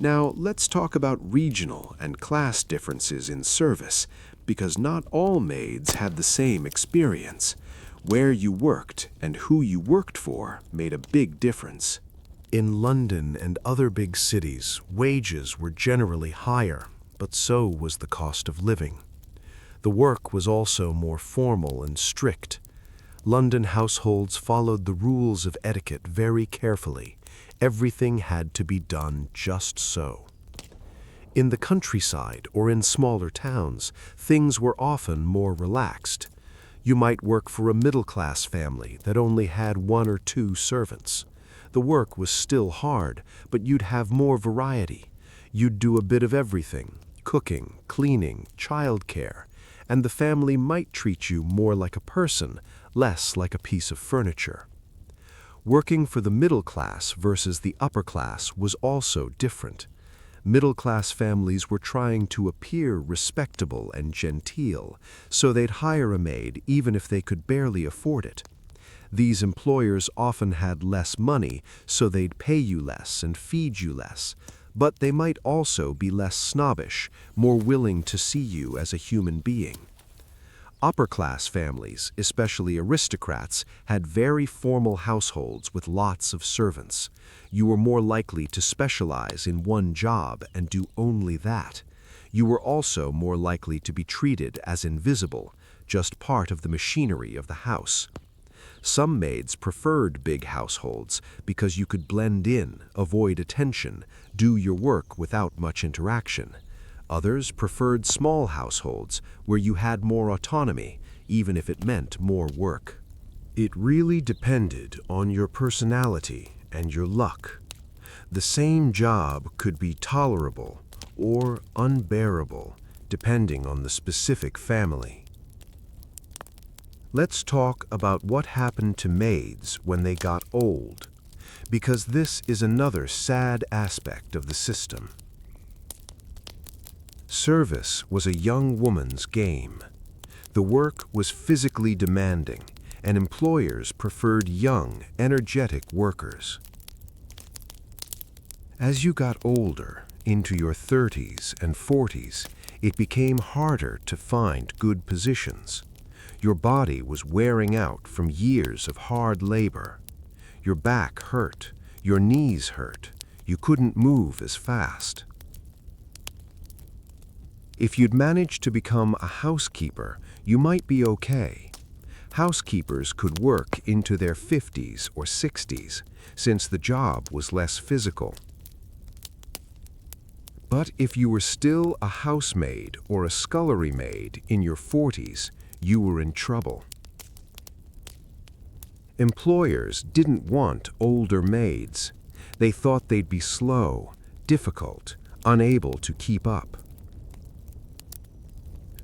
Speaker 1: Now, let's talk about regional and class differences in service, because not all maids had the same experience. Where you worked and who you worked for made a big difference.
Speaker 3: In London and other big cities, wages were generally higher, but so was the cost of living. The work was also more formal and strict. London households followed the rules of etiquette very carefully. Everything had to be done just so. In the countryside or in smaller towns, things were often more relaxed. You might work for a middle-class family that only had 1 or 2 servants. The work was still hard, but you'd have more variety. You'd do a bit of everything: cooking, cleaning, childcare, and the family might treat you more like a person, less like a piece of furniture. Working for the middle class versus the upper class was also different. Middle-class families were trying to appear respectable and genteel, so they'd hire a maid even if they could barely afford it. These employers often had less money, so they'd pay you less and feed you less, but they might also be less snobbish, more willing to see you as a human being. Upper-class families, especially aristocrats, had very formal households with lots of servants. You were more likely to specialize in one job and do only that. You were also more likely to be treated as invisible, just part of the machinery of the house. Some maids preferred big households because you could blend in, avoid attention, do your work without much interaction. Others preferred small households where you had more autonomy, even if it meant more work. It really depended on your personality and your luck. The same job could be tolerable or unbearable, depending on the specific family. Let's talk about what happened to maids when they got old, because this is another sad aspect of the system. Service was a young woman's game. The work was physically demanding, and employers preferred young, energetic workers. As you got older, into your 30s and 40s, it became harder to find good positions. Your body was wearing out from years of hard labor. Your back hurt, your knees hurt, you couldn't move as fast. If you'd managed to become a housekeeper, you might be okay. Housekeepers could work into their 50s or 60s, since the job was less physical. But if you were still a housemaid or a scullery maid in your 40s, you were in trouble. Employers didn't want older maids. They thought they'd be slow, difficult, unable to keep up.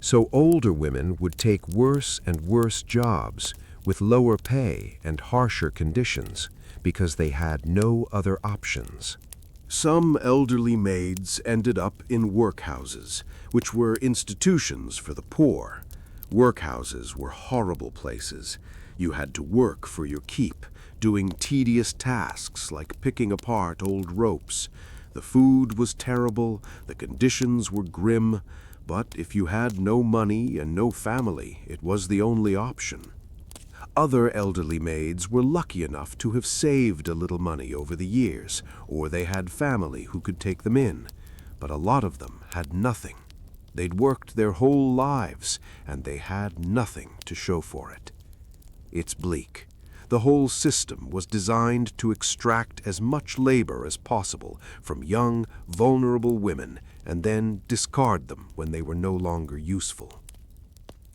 Speaker 3: So older women would take worse and worse jobs with lower pay and harsher conditions because they had no other options.
Speaker 1: Some elderly maids ended up in workhouses, which were institutions for the poor. Workhouses were horrible places.
Speaker 2: You had to work for your keep, doing tedious tasks like picking apart old ropes. The food was terrible, the conditions were grim, but if you had no money and no family, it was the only option. Other elderly maids were lucky enough to have saved a little money over the years, or they had family who could take them in, but a lot of them had nothing. They'd worked their whole lives, and they had nothing to show for it. It's bleak. The whole system was designed to extract as much labor as possible from young, vulnerable women and then discard them when they were no longer useful.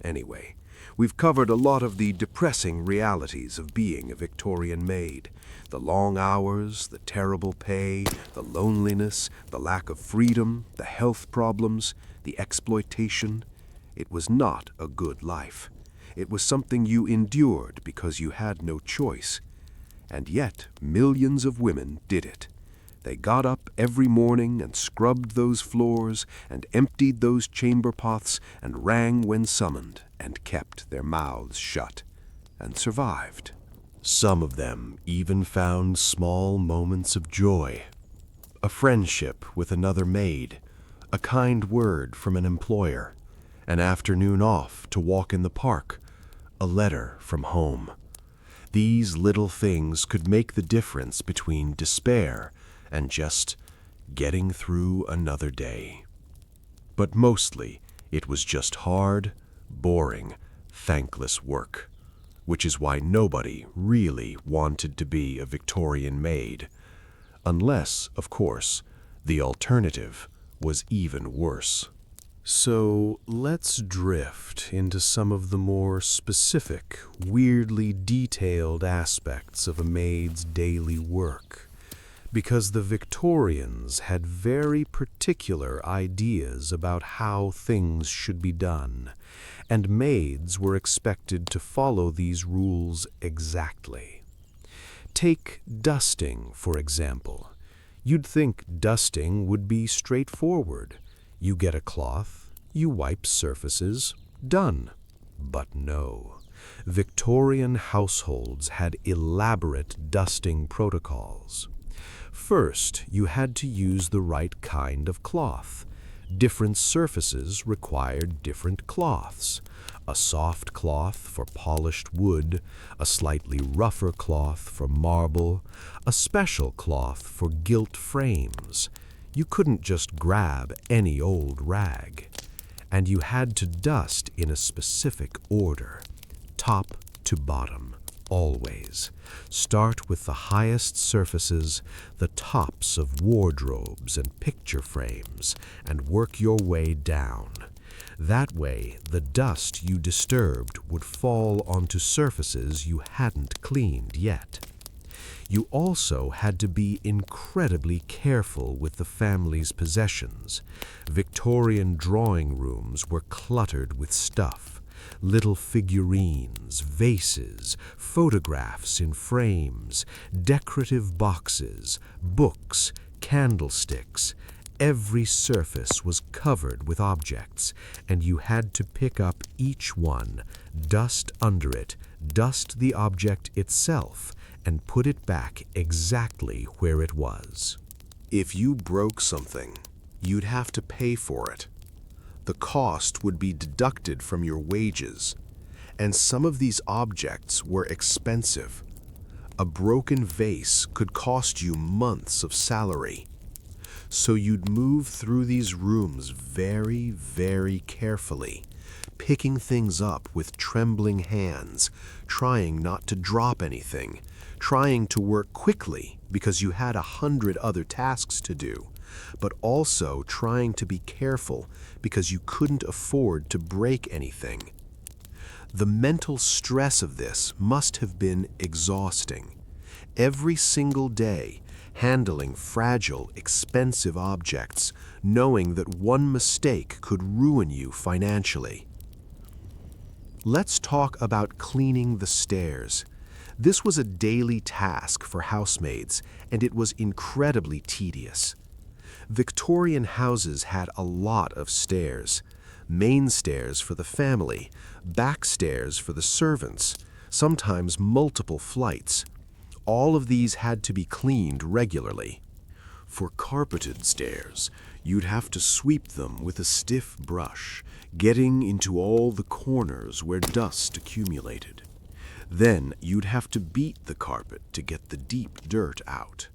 Speaker 2: Anyway, we've covered a lot of the depressing realities of being a Victorian maid. The long hours, the terrible pay, the loneliness, the lack of freedom, the health problems, the exploitation. It was not a good life. It was something you endured because you had no choice. And yet, millions of women did it. They got up every morning and scrubbed those floors and emptied those chamber pots and rang when summoned and kept their mouths shut and survived.
Speaker 3: Some of them even found small moments of joy. A friendship with another maid, a kind word from an employer, an afternoon off to walk in the park, a letter from home. These little things could make the difference between despair and just getting through another day. But mostly, it was just hard, boring, thankless work, which is why nobody really wanted to be a Victorian maid, unless, of course, the alternative was even worse. So let's drift into some of the more specific, weirdly detailed aspects of a maid's daily work, because the Victorians had very particular ideas about how things should be done, and maids were expected to follow these rules exactly. Take dusting, for example. You'd think dusting would be straightforward. You get a cloth, you wipe surfaces, done. But no. Victorian households had elaborate dusting protocols. First, you had to use the right kind of cloth. Different surfaces required different cloths. A soft cloth for polished wood, a slightly rougher cloth for marble, a special cloth for gilt frames. You couldn't just grab any old rag. And you had to dust in a specific order, top to bottom, always. Start with the highest surfaces, the tops of wardrobes and picture frames, and work your way down. That way, the dust you disturbed would fall onto surfaces you hadn't cleaned yet. You also had to be incredibly careful with the family's possessions. Victorian drawing rooms were cluttered with stuff. Little figurines, vases, photographs in frames, decorative boxes, books, candlesticks. Every surface was covered with objects, and you had to pick up each one, dust under it, dust the object itself, and put it back exactly where it was.
Speaker 1: If you broke something, you'd have to pay for it. The cost would be deducted from your wages, and some of these objects were expensive. A broken vase could cost you months of salary. So you'd move through these rooms very, very carefully, picking things up with trembling hands, trying not to drop anything, trying to work quickly because you had 100 other tasks to do, but also trying to be careful because you couldn't afford to break anything. The mental stress of this must have been exhausting. Every single day, handling fragile, expensive objects, knowing that one mistake could ruin you financially. Let's talk about cleaning the stairs. This was a daily task for housemaids, and it was incredibly tedious. Victorian houses had a lot of stairs. Main stairs for the family, back stairs for the servants.
Speaker 3: sometimes multiple flights. All of these had to be cleaned regularly. For carpeted stairs, you'd have to sweep them with a stiff brush, getting into all the corners where dust accumulated. Then you'd have to beat the carpet to get the deep dirt out.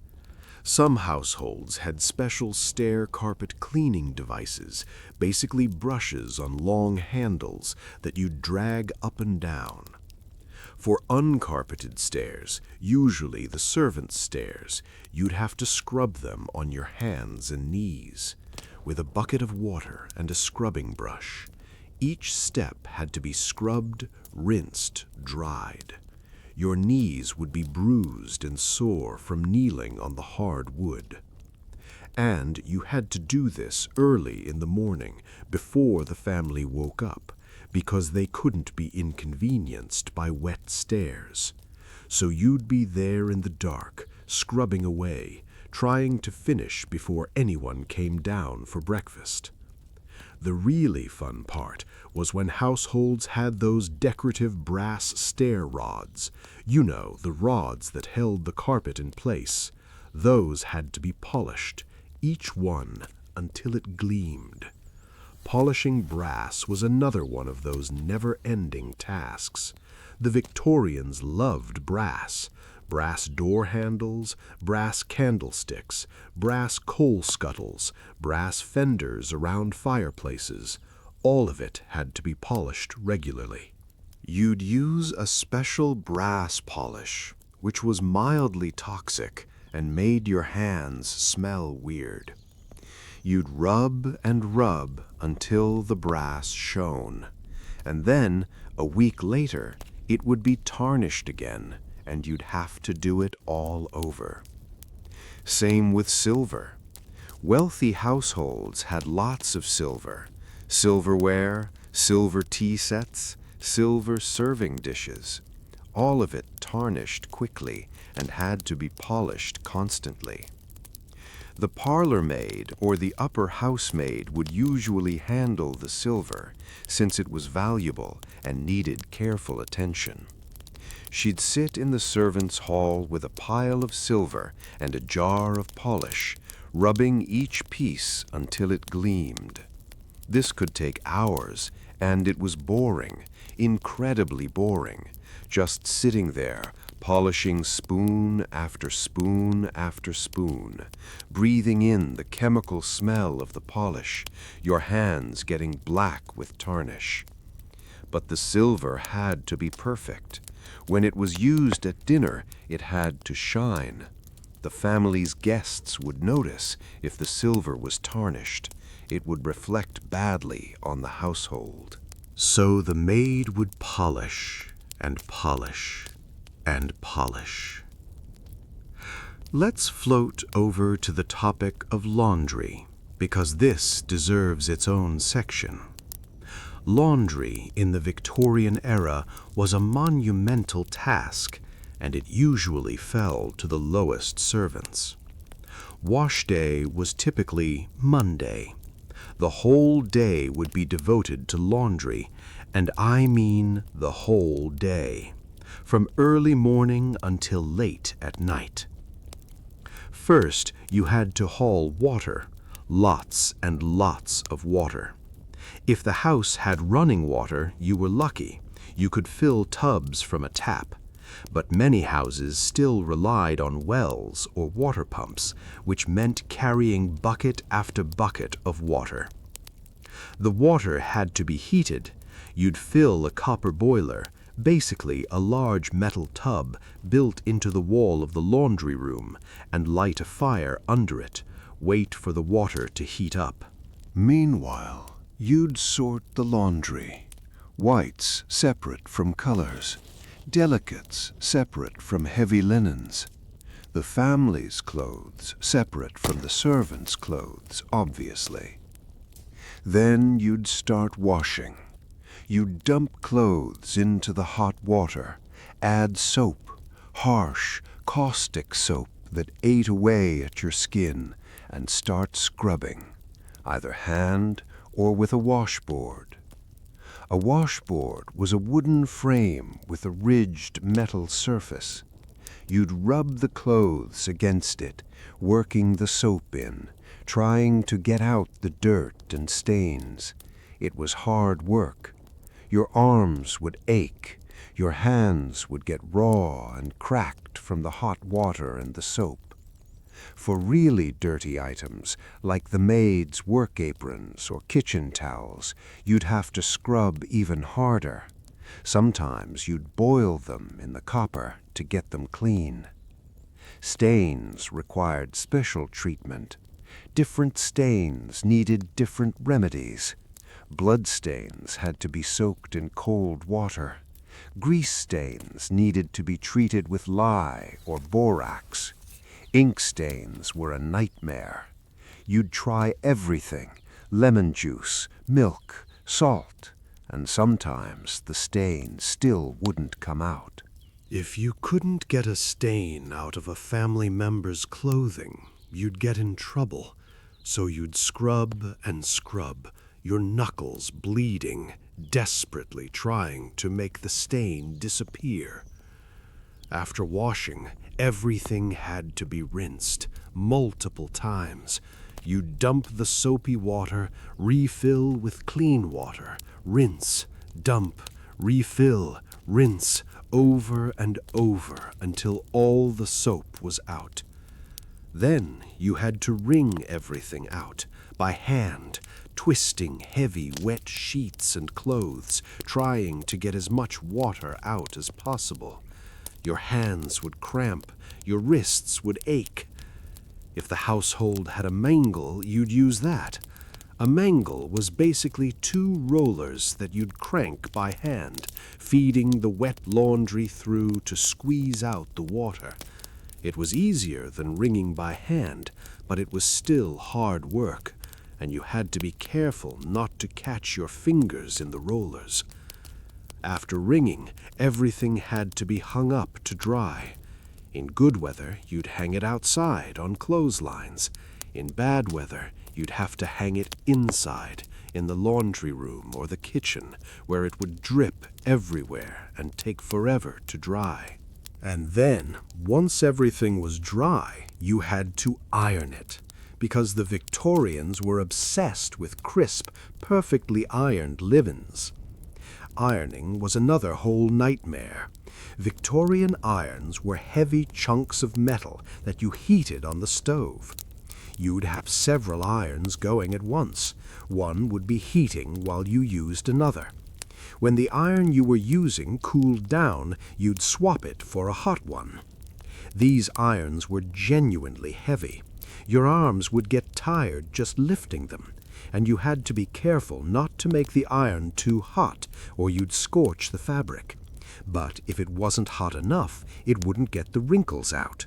Speaker 3: Some households had special stair carpet cleaning devices, basically brushes on long handles that you'd drag up and down. For uncarpeted stairs, usually the servants' stairs, you'd have to scrub them on your hands and knees with a bucket of water and a scrubbing brush. Each step had to be scrubbed, rinsed, dried. Your knees would be bruised and sore from kneeling on the hard wood. And you had to do this early in the morning before the family woke up, because they couldn't be inconvenienced by wet stairs. So you'd be there in the dark, scrubbing away, trying to finish before anyone came down for breakfast. The really fun part was when households had those decorative brass stair rods. You know, the rods that held the carpet in place. Those had to be polished, each one until it gleamed. Polishing brass was another one of those never-ending tasks. The Victorians loved brass. Brass door handles, brass candlesticks, brass coal scuttles, brass fenders around fireplaces. All of it had to be polished regularly. You'd use a special brass polish, which was mildly toxic and made your hands smell weird. You'd rub and rub until the brass shone, and then, a week later, it would be tarnished again, and you'd have to do it all over. Same with silver. Wealthy households had lots of silver. Silverware, silver tea sets, silver serving dishes. All of it tarnished quickly and had to be polished constantly. The parlor maid or the upper housemaid would usually handle the silver, since it was valuable and needed careful attention. She'd sit in the servants' hall with a pile of silver and a jar of polish, rubbing each piece until it gleamed. This could take hours, and it was boring, incredibly boring, just sitting there, polishing spoon after spoon after spoon, breathing in the chemical smell of the polish, your hands getting black with tarnish. But the silver had to be perfect. When it was used at dinner, it had to shine. The family's guests would notice if the silver was tarnished. It would reflect badly on the household.
Speaker 4: So the maid would polish and polish and polish. Let's float over to the topic of laundry, because this deserves its own section. Laundry in the Victorian era was a monumental task, and it usually fell to the lowest servants. Wash day was typically Monday. The whole day would be devoted to laundry, and I mean the whole day, from early morning until late at night. First, you had to haul water, lots and lots of water. If the house had running water, you were lucky. You could fill tubs from a tap. But many houses still relied on wells or water pumps, which meant carrying bucket after bucket of water. The water had to be heated. You'd fill a copper boiler, basically a large metal tub built into the wall of the laundry room, and light a fire under it, wait for the water to heat up.
Speaker 2: Meanwhile, you'd sort the laundry. Whites separate from colors. Delicates separate from heavy linens. The family's clothes separate from the servants' clothes, obviously. Then you'd start washing. You'd dump clothes into the hot water, add soap, harsh, caustic soap that ate away at your skin, and start scrubbing, either hand or with a washboard. A washboard was a wooden frame with a ridged metal surface. You'd rub the clothes against it, working the soap in, trying to get out the dirt and stains. It was hard work. Your arms would ache. Your hands would get raw and cracked from the hot water and the soap. For really dirty items, like the maid's work aprons or kitchen towels, you'd have to scrub even harder. Sometimes you'd boil them in the copper to get them clean. Stains required special treatment. Different stains needed different remedies. Blood stains had to be soaked in cold water. Grease stains needed to be treated with lye or borax. Ink stains were a nightmare. You'd try everything: lemon juice, milk, salt, and sometimes the stain still wouldn't come out.
Speaker 3: If you couldn't get a stain out of a family member's clothing, you'd get in trouble. So you'd scrub and scrub, your knuckles bleeding, desperately trying to make the stain disappear. After washing, everything had to be rinsed multiple times. You'd dump the soapy water, refill with clean water, rinse, dump, refill, rinse, over and over until all the soap was out. Then you had to wring everything out by hand, twisting heavy, wet sheets and clothes, trying to get as much water out as possible. Your hands would cramp, your wrists would ache. If the household had a mangle, you'd use that. A mangle was basically 2 rollers that you'd crank by hand, feeding the wet laundry through to squeeze out the water. It was easier than wringing by hand, but it was still hard work, and you had to be careful not to catch your fingers in the rollers. After wringing, everything had to be hung up to dry. In good weather, you'd hang it outside on clotheslines. In bad weather, you'd have to hang it inside, in the laundry room or the kitchen, where it would drip everywhere and take forever to dry. And then, once everything was dry, you had to iron it, because the Victorians were obsessed with crisp, perfectly ironed linens. Ironing was another whole nightmare. Victorian irons were heavy chunks of metal that you heated on the stove. You'd have several irons going at once. One would be heating while you used another. When the iron you were using cooled down, you'd swap it for a hot one. These irons were genuinely heavy. Your arms would get tired just lifting them, and you had to be careful not to make the iron too hot, or you'd scorch the fabric. But if it wasn't hot enough, it wouldn't get the wrinkles out.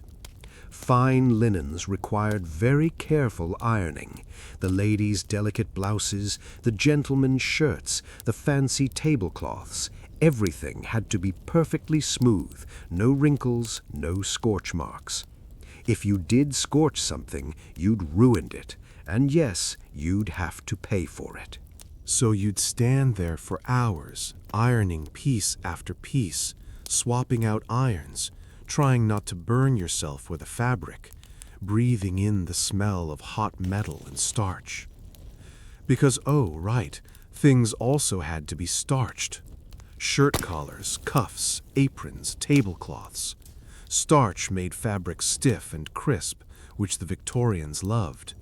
Speaker 3: Fine linens required very careful ironing. The ladies' delicate blouses, the gentlemen's shirts, the fancy tablecloths, everything had to be perfectly smooth, no wrinkles, no scorch marks. If you did scorch something, you'd ruined it, and yes, you'd have to pay for it.
Speaker 1: So you'd stand there for hours, ironing piece after piece, swapping out irons, trying not to burn yourself with the fabric, breathing in the smell of hot metal and starch. Because, oh, right, things also had to be starched. Shirt collars, cuffs, aprons, tablecloths. Starch made fabric stiff and crisp, which the Victorians loved.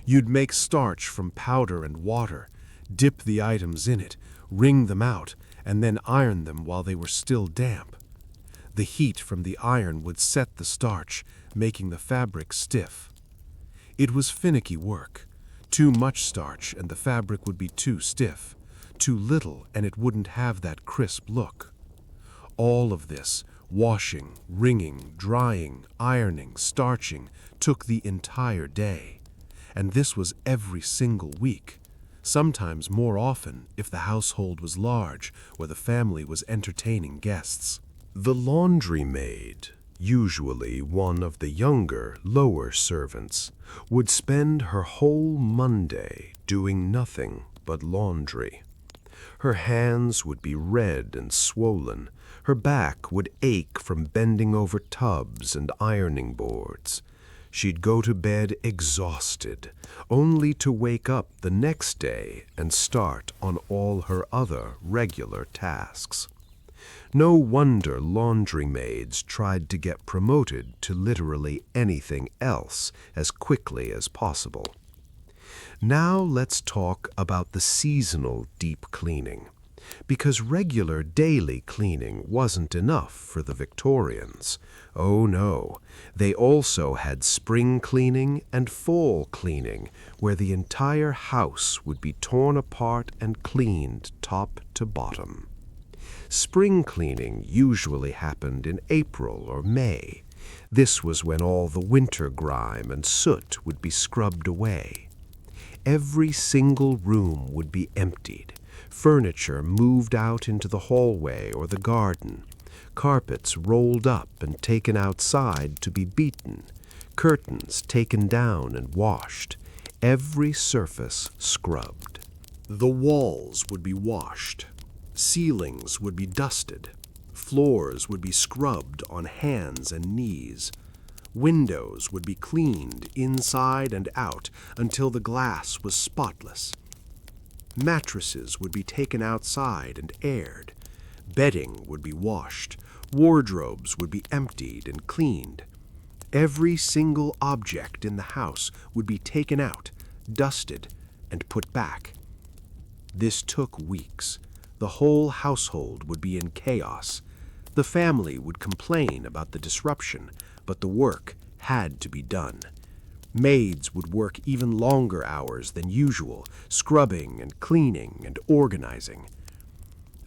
Speaker 1: You'd make starch from powder and water, dip the items in it, wring them out, and then iron them while they were still damp. The heat from the iron would set the starch, making the fabric stiff. It was finicky work. Too much starch and the fabric would be too stiff. Too little and it wouldn't have that crisp look. All of this, washing, wringing, drying, ironing, starching, took the entire day. And this was every single week, sometimes more often if the household was large or the family was entertaining guests. The laundry maid, usually one of the younger, lower servants, would spend her whole Monday doing nothing but laundry.
Speaker 3: Her hands would be red and swollen. Her back would ache from bending over tubs and ironing boards. She'd go to bed exhausted, only to wake up the next day and start on all her other regular tasks. No wonder laundry maids tried to get promoted to literally anything else as quickly as possible. Now let's talk about the seasonal deep cleaning, because regular daily cleaning wasn't enough for the Victorians. Oh no, they also had spring cleaning and fall cleaning, where the entire house would be torn apart and cleaned top to bottom. Spring cleaning usually happened in April or May. This was when all the winter grime and soot would be scrubbed away. Every single room would be emptied, furniture moved out into the hallway or the garden, carpets rolled up and taken outside to be beaten, curtains taken down and washed, every surface scrubbed.
Speaker 1: The walls would be washed, ceilings would be dusted, floors would be scrubbed on hands and knees. Windows would be cleaned inside and out until the glass was spotless. Mattresses would be taken outside and aired. Bedding would be washed. Wardrobes would be emptied and cleaned. Every single object in the house would be taken out, dusted, and put back. This took weeks. The whole household would be in chaos. The family would complain about the disruption, but the work had to be done. Maids would work even longer hours than usual, scrubbing and cleaning and organizing.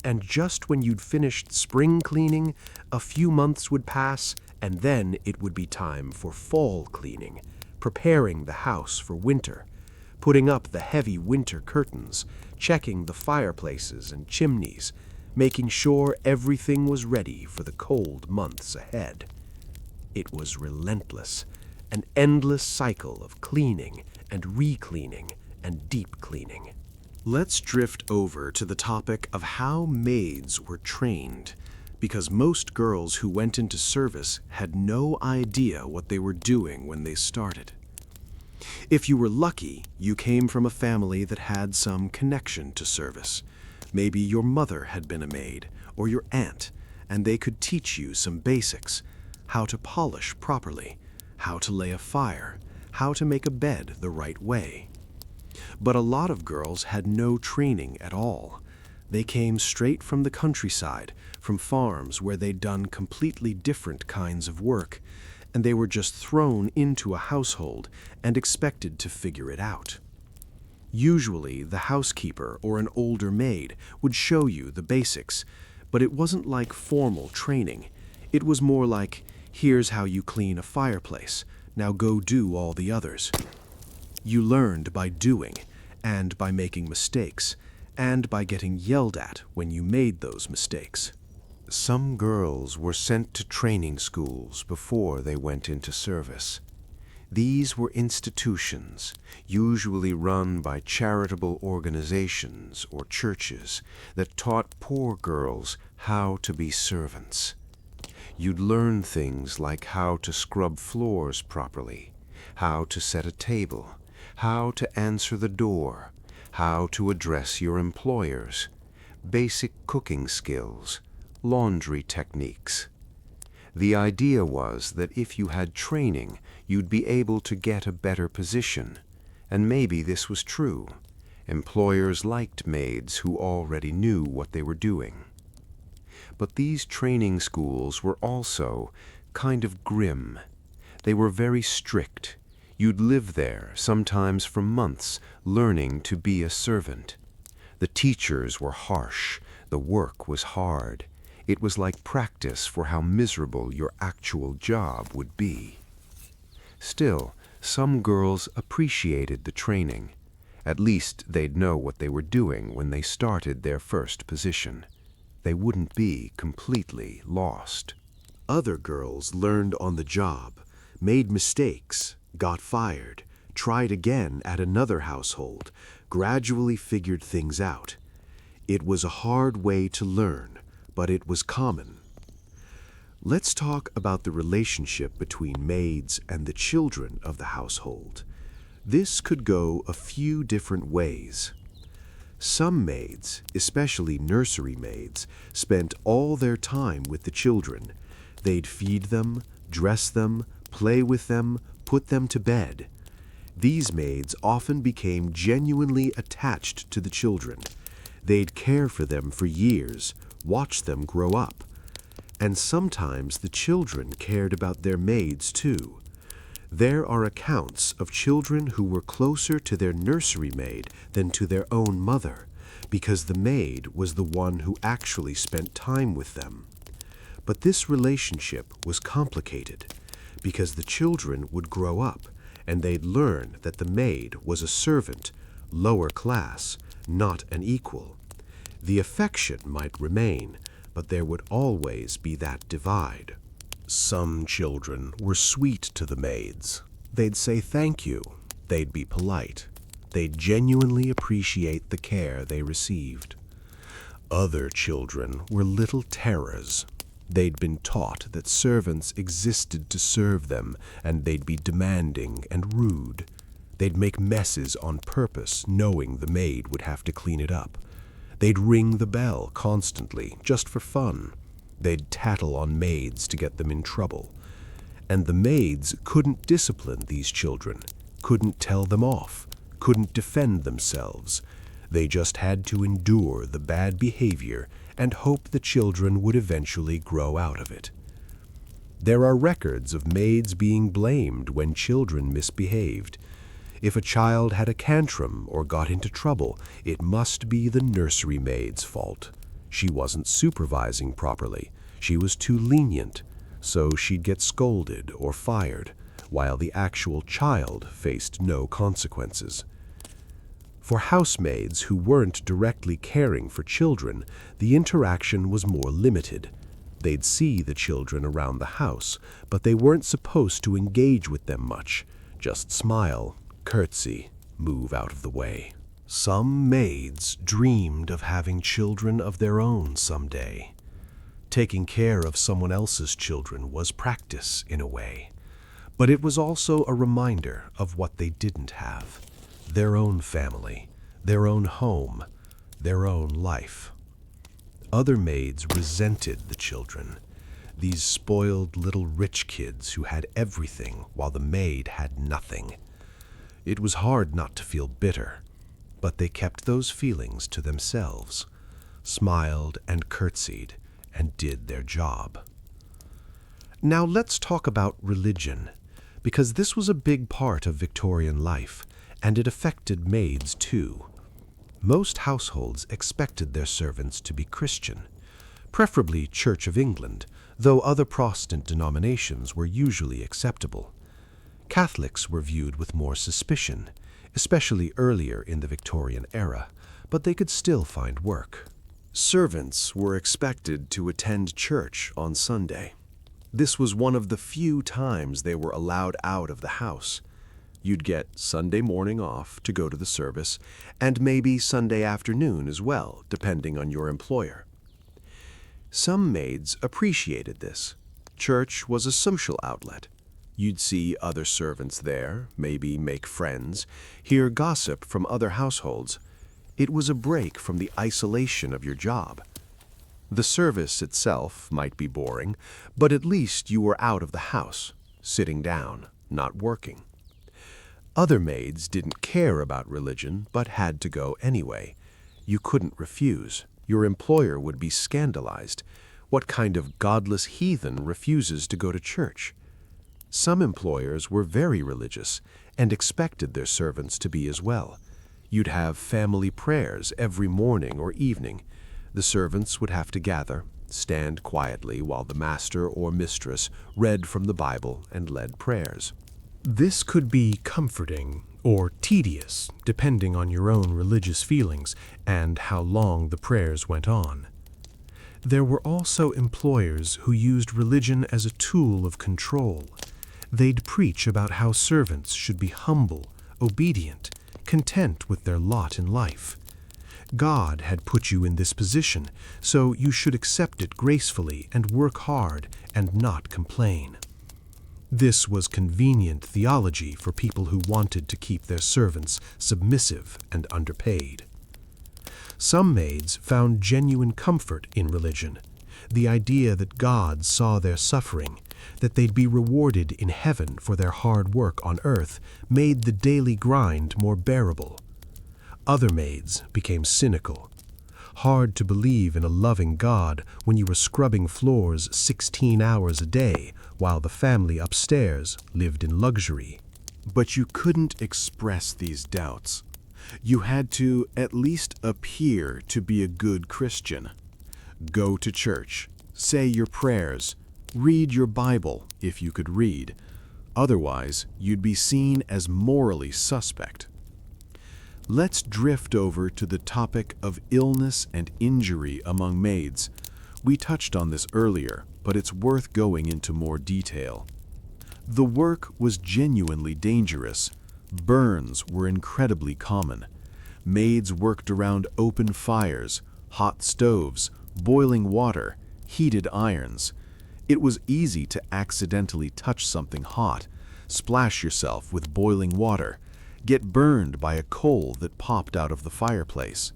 Speaker 1: And just when you'd finished spring cleaning, a few months would pass, and then it would be time for fall cleaning, preparing the house for winter, putting up the heavy winter curtains, checking the fireplaces and chimneys, making sure everything was ready for the cold months ahead. It was relentless, an endless cycle of cleaning and re-cleaning and deep cleaning. Let's drift over to the topic of how maids were trained, because most girls who went into service had no idea what they were doing when they started. If you were lucky, you came from a family that had some connection to service. Maybe your mother had been a maid, or your aunt, and they could teach you some basics: how to polish properly, how to lay a fire, how to make a bed the right way. But a lot of girls had no training at all. They came straight from the countryside, from farms where they'd done completely different kinds of work, and they were just thrown into a household and expected to figure it out. Usually, the housekeeper or an older maid would show you the basics, but it wasn't like formal training. It was more like, here's how you clean a fireplace, now go do all the others. You learned by doing, and by making mistakes, and by getting yelled at when you made those mistakes. Some girls were sent to training schools before they went into service. These were institutions, usually run by charitable organizations or churches, that taught poor girls how to be servants. You'd learn things like how to scrub floors properly, how to set a table, how to answer the door, how to address your employers, basic cooking skills, laundry techniques. The idea was that if you had training, you'd be able to get a better position, and maybe this was true. Employers liked maids who already knew what they were doing. But these training schools were also kind of grim. They were very strict. You'd live there, sometimes for months, learning to be a servant. The teachers were harsh. The work was hard. It was like practice for how miserable your actual job would be. Still, some girls appreciated the training. At least they'd know what they were doing when they started their first position. They wouldn't be completely lost. Other girls learned on the job, made mistakes, got fired, tried again at another household, gradually figured things out.
Speaker 2: It was a hard way to learn, but it was common. Let's talk about the relationship between maids and the children of the household. This could go a few different ways. Some maids, especially nursery maids, spent all their time with the children. They'd feed them, dress them, play with them, put them to bed. These maids often became genuinely attached to the children. They'd care for them for years, watch them grow up. And sometimes the children cared about their maids too. There are accounts of children who were closer to their nursery maid than to their own mother, because the maid was the one who actually spent time with them. But this relationship was complicated, because the children would grow up and they'd learn that the maid was a servant, lower class, not an equal. The affection might remain, but there would always be that divide.
Speaker 3: Some children were sweet to the maids. They'd say thank you. They'd be polite. They'd genuinely appreciate the care they received. Other children were little terrors. They'd been taught that servants existed to serve them, and they'd be demanding and rude. They'd make messes on purpose, knowing the maid would have to clean it up. They'd ring the bell constantly, just for fun. They'd tattle on maids to get them in trouble. And the maids couldn't discipline these children, couldn't tell them off, couldn't defend themselves. They just had to endure the bad behavior and hope the children would eventually grow out of it. There are records of maids being blamed when children misbehaved. If a child had a tantrum or got into trouble, it must be the nursery maid's fault. She wasn't supervising properly. She was too lenient, so she'd get scolded or fired, while the actual child faced no consequences. For housemaids who weren't directly caring for children, the interaction was more limited. They'd see the children around the house, but they weren't supposed to engage with them much. Just smile, curtsy, move out of the way. Some maids dreamed of having children of their own someday. Taking care of someone else's children was practice in a way, but it was also a reminder of what they didn't have: their own family, their own home, their own life. Other maids resented the children, these spoiled little rich kids who had everything while the maid had nothing. It was hard not to feel bitter, but they kept those feelings to themselves, smiled and curtsied, and did their job. Now let's talk about religion, because this was a big part of Victorian life, and it affected maids too. Most households expected their servants to be Christian, preferably Church of England, though other Protestant denominations were usually acceptable. Catholics were viewed with more suspicion, especially earlier in the Victorian era, but they could still find work. Servants were expected to attend church on Sunday. This was one of the few times they were allowed out of the house. You'd get Sunday morning off to go to the service, and maybe Sunday afternoon as well, depending on your employer. Some maids appreciated this. Church was a social outlet. You'd see other servants there, maybe make friends, hear gossip from other households. It was a break from the isolation of your job. The service itself might be boring, but at least you were out of the house, sitting down, not working. Other maids didn't care about religion, but had to go anyway. You couldn't refuse. Your employer would be scandalized. What kind of godless heathen refuses to go to church? Some employers were very religious and expected their servants to be as well. You'd have family prayers every morning or evening. The servants would have to gather, stand quietly while the master or mistress read from the Bible and led prayers. This could be comforting or tedious, depending on your own religious feelings and how long the prayers went on. There were also employers who used religion as a tool of control. They'd preach about how servants should be humble, obedient, content with their lot in life. God had put you in this position, so you should accept it gracefully and work hard and not complain. This was convenient theology for people who wanted to keep their servants submissive and underpaid. Some maids found genuine comfort in religion, the idea that God saw their suffering, that they'd be rewarded in heaven for their hard work on earth, made the daily grind more bearable. Other maids became cynical. Hard to believe in a loving God when you were scrubbing floors 16 hours a day while the family upstairs lived in luxury.
Speaker 1: But you couldn't express these doubts. You had to at least appear to be a good Christian. Go to church, say your prayers, read your Bible if you could read. Otherwise, you'd be seen as morally suspect. Let's drift over to the topic of illness and injury among maids. We touched on this earlier, but it's worth going into more detail. The work was genuinely dangerous. Burns were incredibly common. Maids worked around open fires, hot stoves, boiling water, heated irons. It was easy to accidentally touch something hot, splash yourself with boiling water, get burned by a coal that popped out of the fireplace.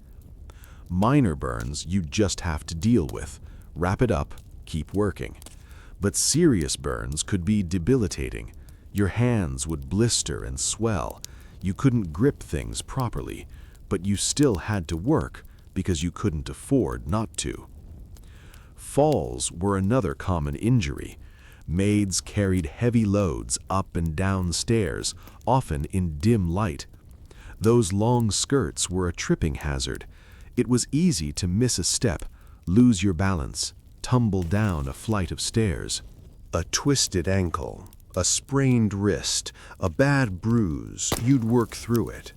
Speaker 1: Minor burns you'd just have to deal with, wrap it up, keep working. But serious burns could be debilitating. Your hands would blister and swell. You couldn't grip things properly, but you still had to work because you couldn't afford not to. Falls were another common injury. Maids carried heavy loads up and down stairs, often in dim light. Those long skirts were a tripping hazard. It was easy to miss a step, lose your balance, tumble down a flight of stairs.
Speaker 2: A twisted ankle, a sprained wrist, a bad bruise, you'd work through it.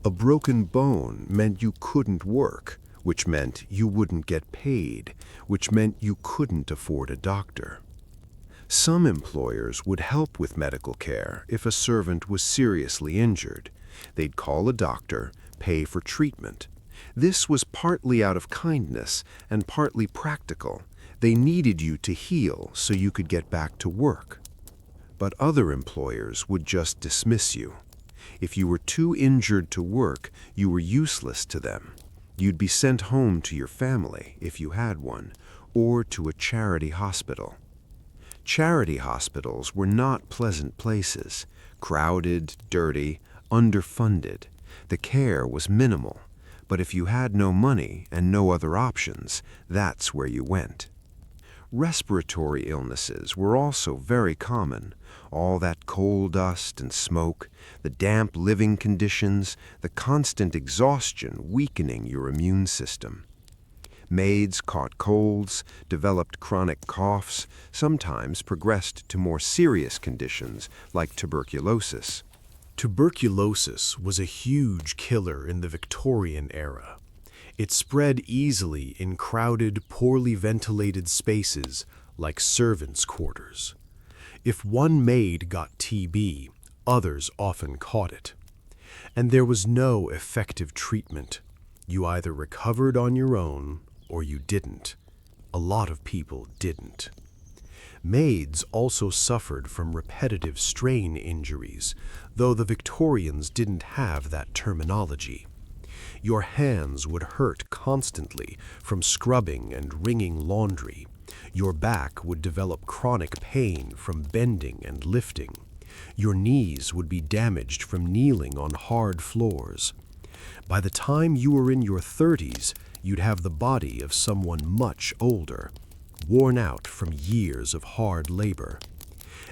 Speaker 2: A broken bone meant you couldn't work, which meant you wouldn't get paid, which meant you couldn't afford a doctor. Some employers would help with medical care if a servant was seriously injured. They'd call a doctor, pay for treatment. This was partly out of kindness and partly practical. They needed you to heal so you could get back to work. But other employers would just dismiss you. If you were too injured to work, you were useless to them. You'd be sent home to your family, if you had one, or to a charity hospital. Charity hospitals were not pleasant places, crowded, dirty, underfunded. The care was minimal, but if you had no money and no other options, that's where you went. Respiratory illnesses were also very common. All that coal dust and smoke, the damp living conditions, the constant exhaustion weakening your immune system. Maids caught colds, developed chronic coughs, sometimes progressed to more serious conditions like tuberculosis.
Speaker 3: Tuberculosis was a huge killer in the Victorian era. It spread easily in crowded, poorly ventilated spaces like servants' quarters. If one maid got TB, others often caught it. And there was no effective treatment. You either recovered on your own or you didn't. A lot of people didn't. Maids also suffered from repetitive strain injuries, though the Victorians didn't have that terminology. Your hands would hurt constantly from scrubbing and wringing laundry. Your back would develop chronic pain from bending and lifting. Your knees would be damaged from kneeling on hard floors. By the time you were in your 30s, you'd have the body of someone much older, worn out from years of hard labor.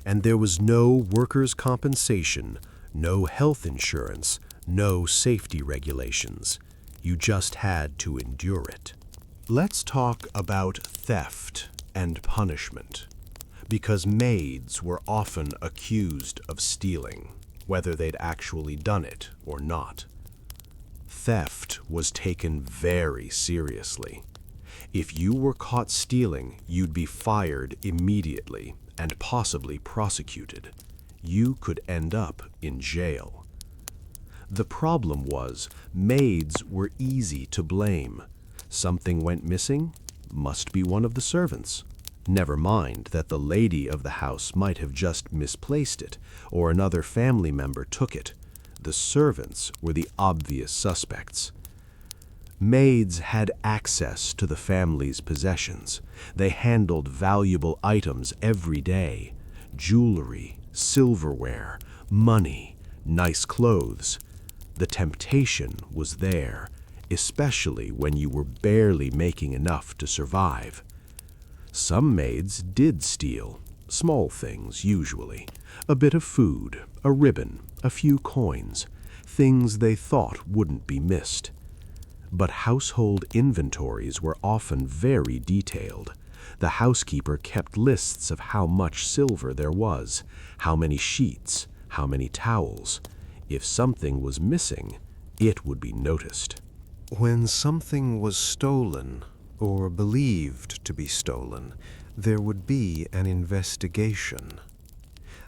Speaker 3: And there was no workers' compensation, no health insurance, no safety regulations. You just had to endure it. Let's talk about theft and punishment, because maids were often accused of stealing, whether they'd actually done it or not. Theft was taken very seriously. If you were caught stealing, you'd be fired immediately and possibly prosecuted. You could end up in jail. The problem was, maids were easy to blame. Something went missing, must be one of the servants. Never mind that the lady of the house might have just misplaced it, or another family member took it. The servants were the obvious suspects. Maids had access to the family's possessions. They handled valuable items every day: jewelry, silverware, money, nice clothes. The temptation was there, especially when you were barely making enough to survive. Some maids did steal, small things usually: a bit of food, a ribbon, a few coins, things they thought wouldn't be missed. But household inventories were often very detailed. The housekeeper kept lists of how much silver there was, how many sheets, how many towels. If something was missing, it would be noticed.
Speaker 2: When something was stolen, or believed to be stolen, there would be an investigation.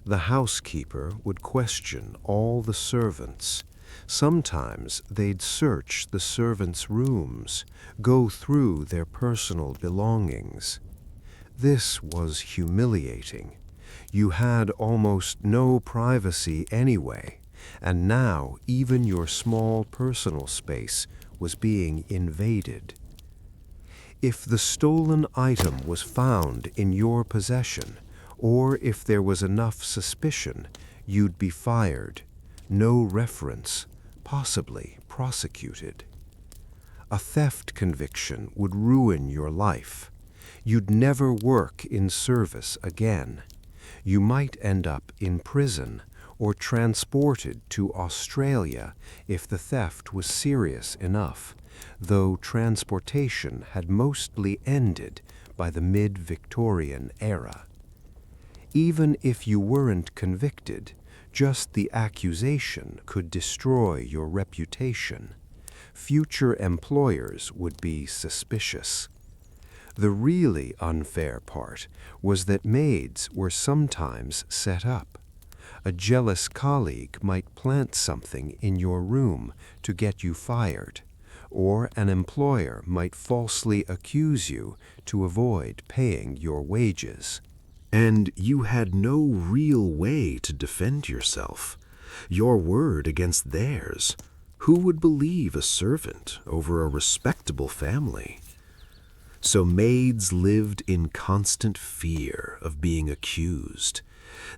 Speaker 2: The housekeeper would question all the servants. Sometimes they'd search the servants' rooms, go through their personal belongings. This was humiliating. You had almost no privacy anyway, and now even your small personal space was being invaded. If the stolen item was found in your possession, or if there was enough suspicion, you'd be fired. No reference, possibly prosecuted. A theft conviction would ruin your life. You'd never work in service again. You might end up in prison or transported to Australia if the theft was serious enough, though transportation had mostly ended by the mid-Victorian era. Even if you weren't convicted, just the accusation could destroy your reputation. Future employers would be suspicious. The really unfair part was that maids were sometimes set up. A jealous colleague might plant something in your room to get you fired, or an employer might falsely accuse you to avoid paying your wages.
Speaker 3: And you had no real way to defend yourself. Your word against theirs. Who would believe a servant over a respectable family? So maids lived in constant fear of being accused.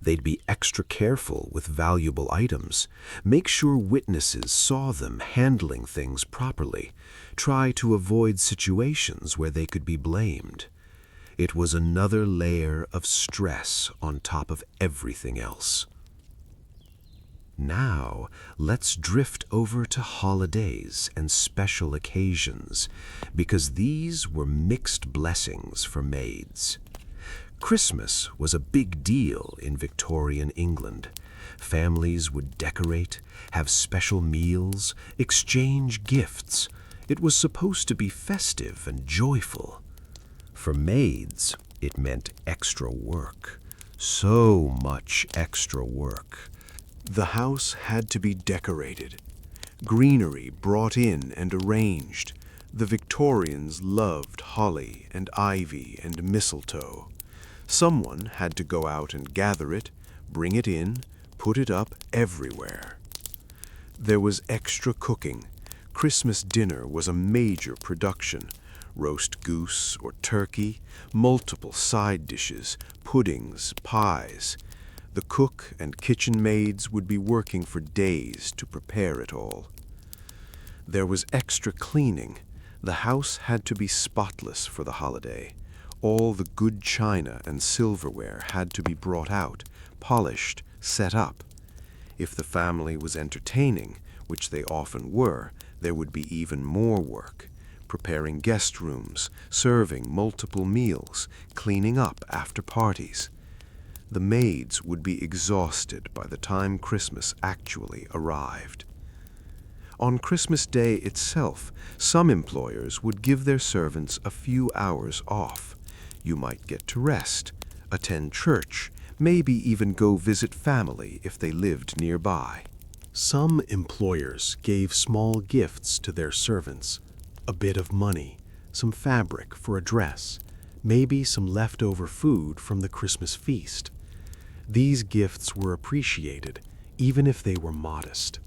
Speaker 3: They'd be extra careful with valuable items, make sure witnesses saw them handling things properly, try to avoid situations where they could be blamed. It was another layer of stress on top of everything else. Now, let's drift over to holidays and special occasions, because these were mixed blessings for maids. Christmas was a big deal in Victorian England. Families would decorate, have special meals, exchange gifts. It was supposed to be festive and joyful. For maids, it meant extra work. So much extra work.
Speaker 1: The house had to be decorated, greenery brought in and arranged. The Victorians loved holly and ivy and mistletoe. Someone had to go out and gather it, bring it in, put it up everywhere. There was extra cooking. Christmas dinner was a major production. Roast goose or turkey, multiple side dishes, puddings, pies. The cook and kitchen maids would be working for days to prepare it all. There was extra cleaning. The house had to be spotless for the holiday. All the good china and silverware had to be brought out, polished, set up. If the family was entertaining, which they often were, there would be even more work. Preparing guest rooms, serving multiple meals, cleaning up after parties. The maids would be exhausted by the time Christmas actually arrived. On Christmas Day itself, some employers would give their servants a few hours off. You might get to rest, attend church, maybe even go visit family if they lived nearby.
Speaker 4: Some employers gave small gifts to their servants, a bit of money, some fabric for a dress, maybe some leftover food from the Christmas feast. These gifts were appreciated, even if they were modest.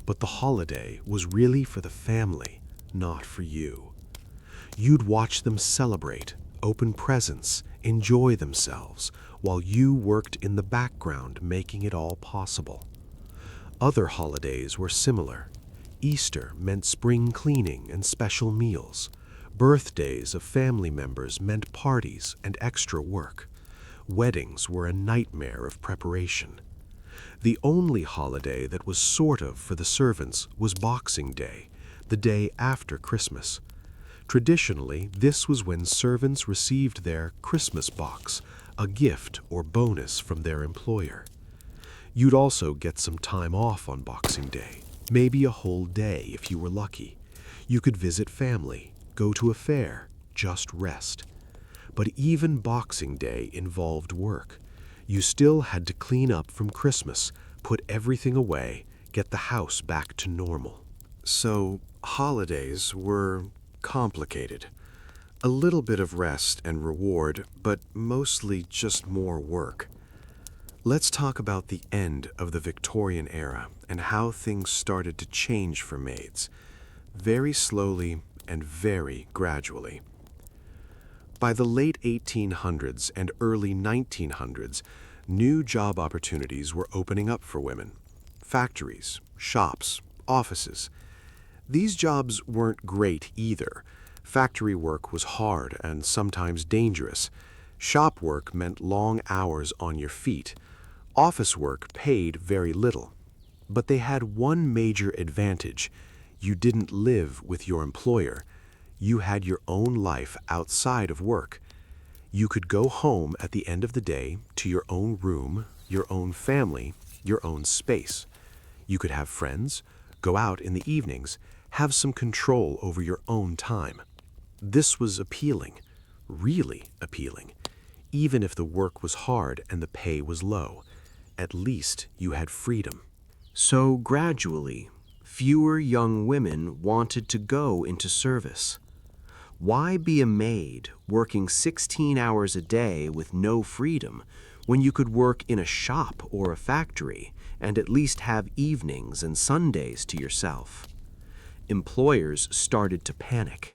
Speaker 4: But the holiday was really for the family, not for you. You'd watch them celebrate, open presents, enjoy themselves, while you worked in the background making it all possible. Other holidays were similar. Easter meant spring cleaning and special meals. Birthdays of family members meant parties and extra work. Weddings were a nightmare of preparation. The only holiday that was sort of for the servants was Boxing Day, the day after Christmas. Traditionally, this was when servants received their Christmas box, a gift or bonus from their employer. You'd also get some time off on Boxing Day, maybe a whole day if you were lucky. You could visit family, go to a fair, just rest. But even Boxing Day involved work. You still had to clean up from Christmas, put everything away, get the house back to normal. So, holidays were complicated. A little bit of rest and reward, but mostly just more work. Let's talk about the end of the Victorian era and how things started to change for maids, very slowly and very gradually. By the late 1800s and early 1900s, new job opportunities were opening up for women. Factories, shops, offices. These jobs weren't great either. Factory work was hard and sometimes dangerous. Shop work meant long hours on your feet. Office work paid very little. But they had one major advantage. You didn't live with your employer. You had your own life outside of work. You could go home at the end of the day to your own room, your own family, your own space. You could have friends, go out in the evenings, have some control over your own time. This was appealing, really appealing, even if the work was hard and the pay was low. At least you had freedom. So gradually, fewer young women wanted to go into service. Why be a maid working 16 hours a day with no freedom when you could work in a shop or a factory and at least have evenings and Sundays to yourself? Employers started to panic.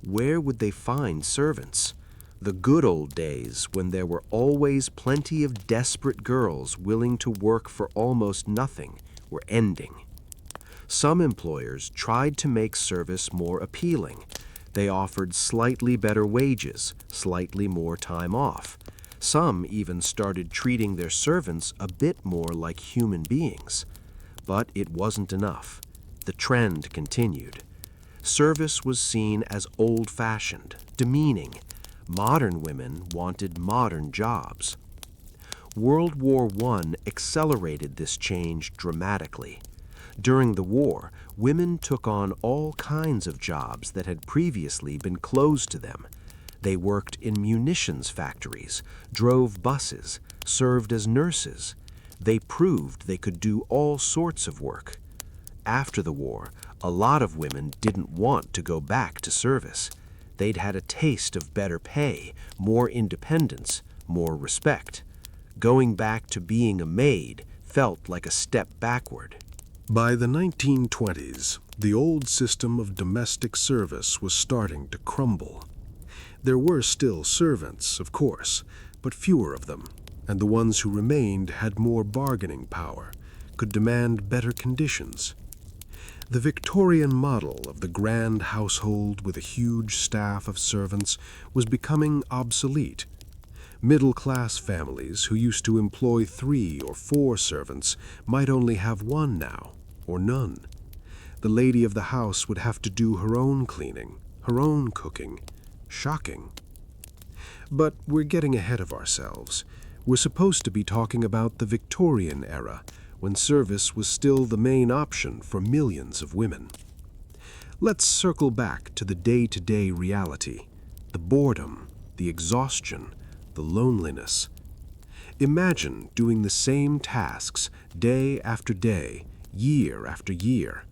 Speaker 4: Where would they find servants? The good old days when there were always plenty of desperate girls willing to work for almost nothing were ending. Some employers tried to make service more appealing. They offered slightly better wages, slightly more time off. Some even started treating their servants a bit more like human beings. But it wasn't enough. The trend continued. Service was seen as old-fashioned, demeaning. Modern women wanted modern jobs. World War I accelerated this change dramatically. During the war, women took on all kinds of jobs that had previously been closed to them. They worked in munitions factories, drove buses, served as nurses. They proved they could do all sorts of work. After the war, a lot of women didn't want to go back to service. They'd had a taste of better pay, more independence, more respect. Going back to being a maid felt like a step backward.
Speaker 3: By the 1920s, the old system of domestic service was starting to crumble. There were still servants, of course, but fewer of them, and the ones who remained had more bargaining power, could demand better conditions. The Victorian model of the grand household with a huge staff of servants was becoming obsolete. Middle-class families who used to employ 3 or 4 servants might only have 1 now, or none. The lady of the house would have to do her own cleaning, her own cooking. Shocking. But we're getting ahead of ourselves. We're supposed to be talking about the Victorian era, when service was still the main option for millions of women. Let's circle back to the day-to-day reality, the boredom, the exhaustion, the loneliness. Imagine doing the same tasks day after day, year after year.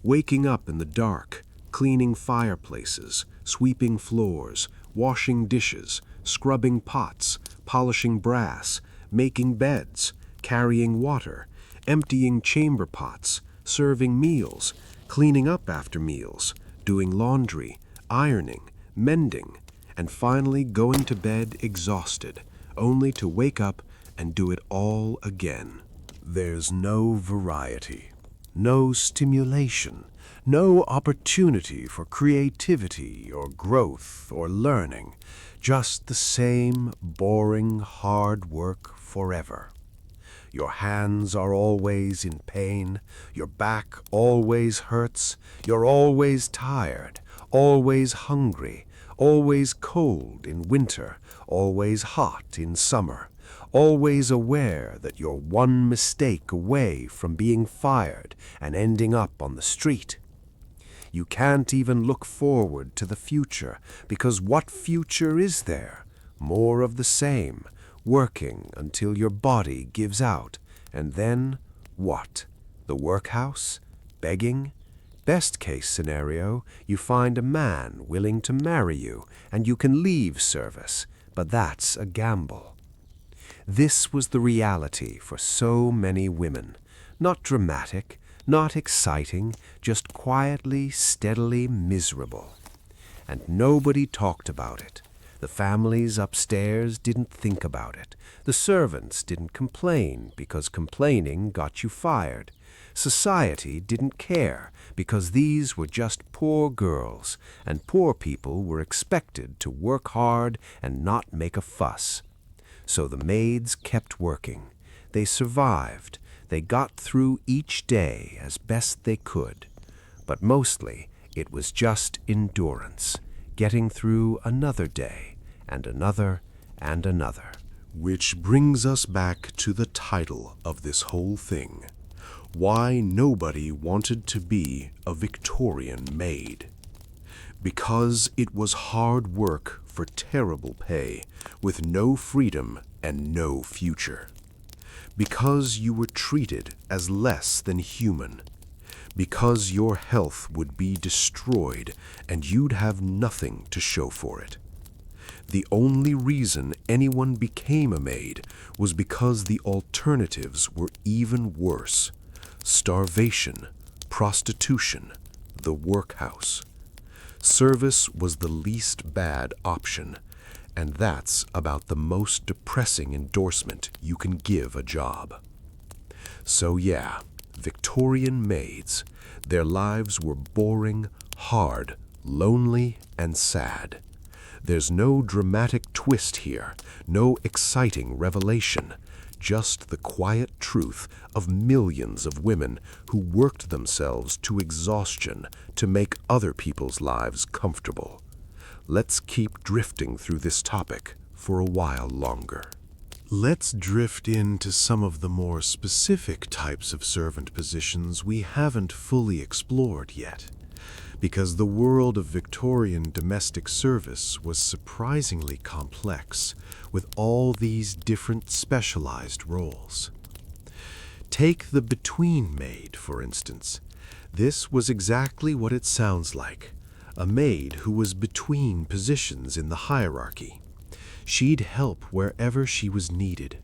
Speaker 3: Waking up in the dark, cleaning fireplaces, sweeping floors, washing dishes, scrubbing pots, polishing brass, making beds, carrying water, emptying chamber pots, serving meals, cleaning up after meals, doing laundry, ironing, mending, and finally going to bed exhausted, only to wake up and do it all again.
Speaker 1: There's no variety, no stimulation, no opportunity for creativity or growth or learning, just the same boring, hard work forever. Your hands are always in pain, your back always hurts, you're always tired, always hungry, always cold in winter, always hot in summer, always aware that you're one mistake away from being fired and ending up on the street. You can't even look forward to the future, because what future is there? More of the same, working until your body gives out, and then what? The workhouse? Begging? Best case scenario, you find a man willing to marry you, and you can leave service, but that's a gamble. This was the reality for so many women. Not dramatic, not exciting, just quietly, steadily miserable. And nobody talked about it. The families upstairs didn't think about it. The servants didn't complain because complaining got you fired. Society didn't care because these were just poor girls, and poor people were expected to work hard and not make a fuss. So the maids kept working. They survived. They got through each day as best they could. But mostly it was just endurance, getting through another day and another and another. Which brings us back to the title of this whole thing. Why nobody wanted to be a Victorian maid. Because it was hard work for terrible pay, with no freedom and no future. Because you were treated as less than human. Because your health would be destroyed and you'd have nothing to show for it. The only reason anyone became a maid was because the alternatives were even worse. Starvation, prostitution, the workhouse. Service was the least bad option, and that's about the most depressing endorsement you can give a job. So yeah, Victorian maids, their lives were boring, hard, lonely, and sad. There's no dramatic twist here, no exciting revelation, just the quiet truth of millions of women who worked themselves to exhaustion to make other people's lives comfortable. Let's keep drifting through this topic for a while longer. Let's drift into some of the more specific types of servant positions we haven't fully explored yet, because the world of Victorian domestic service was surprisingly complex, with all these different specialized roles. Take the between maid, for instance. This was exactly what it sounds like, a maid who was between positions in the hierarchy. She'd help wherever she was needed.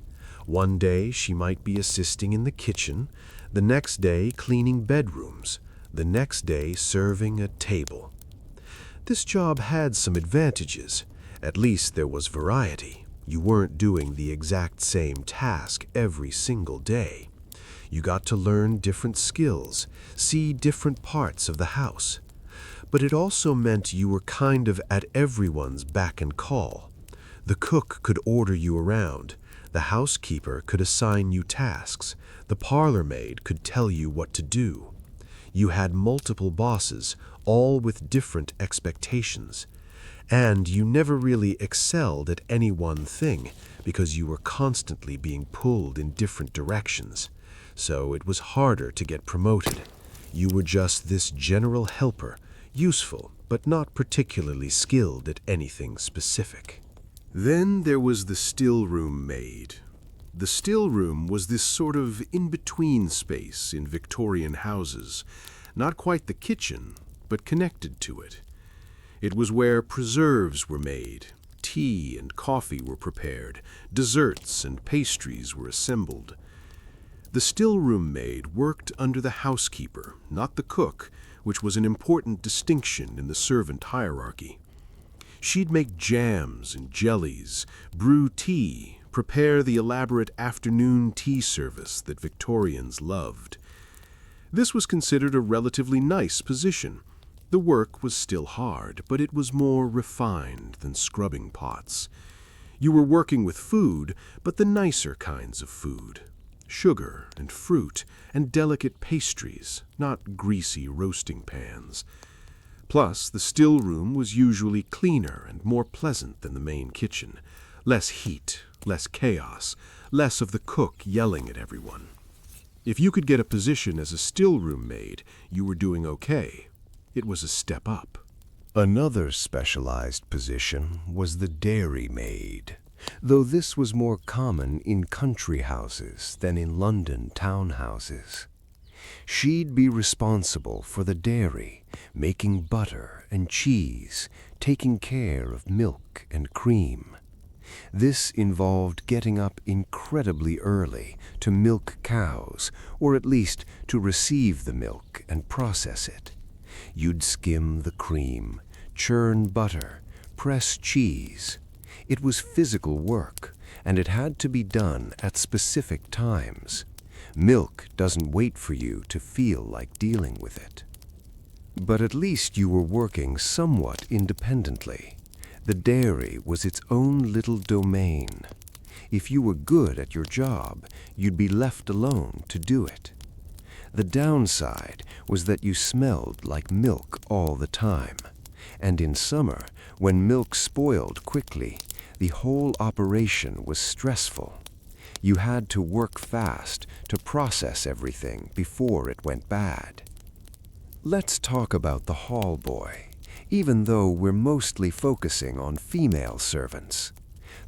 Speaker 1: One day she might be assisting in the kitchen, the next day cleaning bedrooms, the next day serving a table. This job had some advantages. At least there was variety. You weren't doing the exact same task every single day. You got to learn different skills, see different parts of the house. But it also meant you were kind of at everyone's beck and call. The cook could order you around. The housekeeper could assign you tasks. The parlor maid could tell you what to do. You had multiple bosses, all with different expectations. And you never really excelled at any one thing because you were constantly being pulled in different directions. So it was harder to get promoted. You were just this general helper, useful but not particularly skilled at anything specific. Then there was the still room maid.
Speaker 3: The still room was this sort of in-between space in Victorian houses, not quite the kitchen, but connected to it. It was where preserves were made, tea and coffee were prepared, desserts and pastries were assembled. The still room maid worked under the housekeeper, not the cook, which was an important distinction in the servant hierarchy. She'd make jams and jellies, brew tea, prepare the elaborate afternoon tea service that Victorians loved. This was considered a relatively nice position. The work was still hard, but it was more refined than scrubbing pots. You were working with food, but the nicer kinds of food. Sugar and fruit and delicate pastries, not greasy roasting pans. Plus, the still room was usually cleaner and more pleasant than the main kitchen. Less heat, less chaos, less of the cook yelling at everyone. If you could get a position as a still room maid, you were doing okay. It was a step up.
Speaker 2: Another specialized position was the dairy maid, though this was more common in country houses than in London townhouses. She'd be responsible for the dairy, making butter and cheese, taking care of milk and cream. This involved getting up incredibly early to milk cows, or at least to receive the milk and process it. You'd skim the cream, churn butter, press cheese. It was physical work, and it had to be done at specific times. Milk doesn't wait for you to feel like dealing with it. But at least you were working somewhat independently. The dairy was its own little domain. If you were good at your job, you'd be left alone to do it. The downside was that you smelled like milk all the time, and in summer, when milk spoiled quickly, the whole operation was stressful. You had to work fast to process everything before it went bad. Let's talk about the hall boy, even though we're mostly focusing on female servants.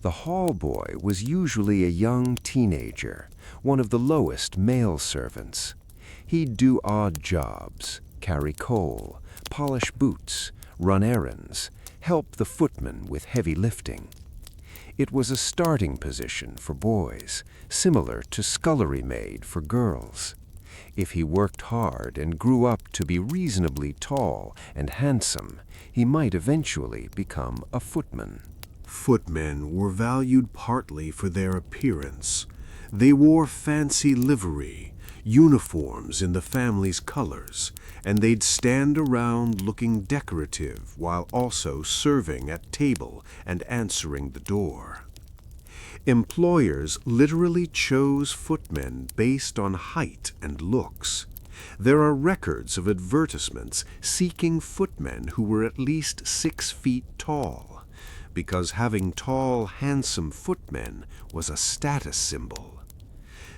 Speaker 2: The hall boy was usually a young teenager, one of the lowest male servants. He'd do odd jobs, carry coal, polish boots, run errands, help the footman with heavy lifting. It was a starting position for boys, similar to scullery maid for girls. If he worked hard and grew up to be reasonably tall and handsome, he might eventually become a footman.
Speaker 3: Footmen were valued partly for their appearance. They wore fancy livery, uniforms in the family's colors, and they'd stand around looking decorative while also serving at table and answering the door. Employers literally chose footmen based on height and looks. There are records of advertisements seeking footmen who were at least 6 feet tall, because having tall, handsome footmen was a status symbol.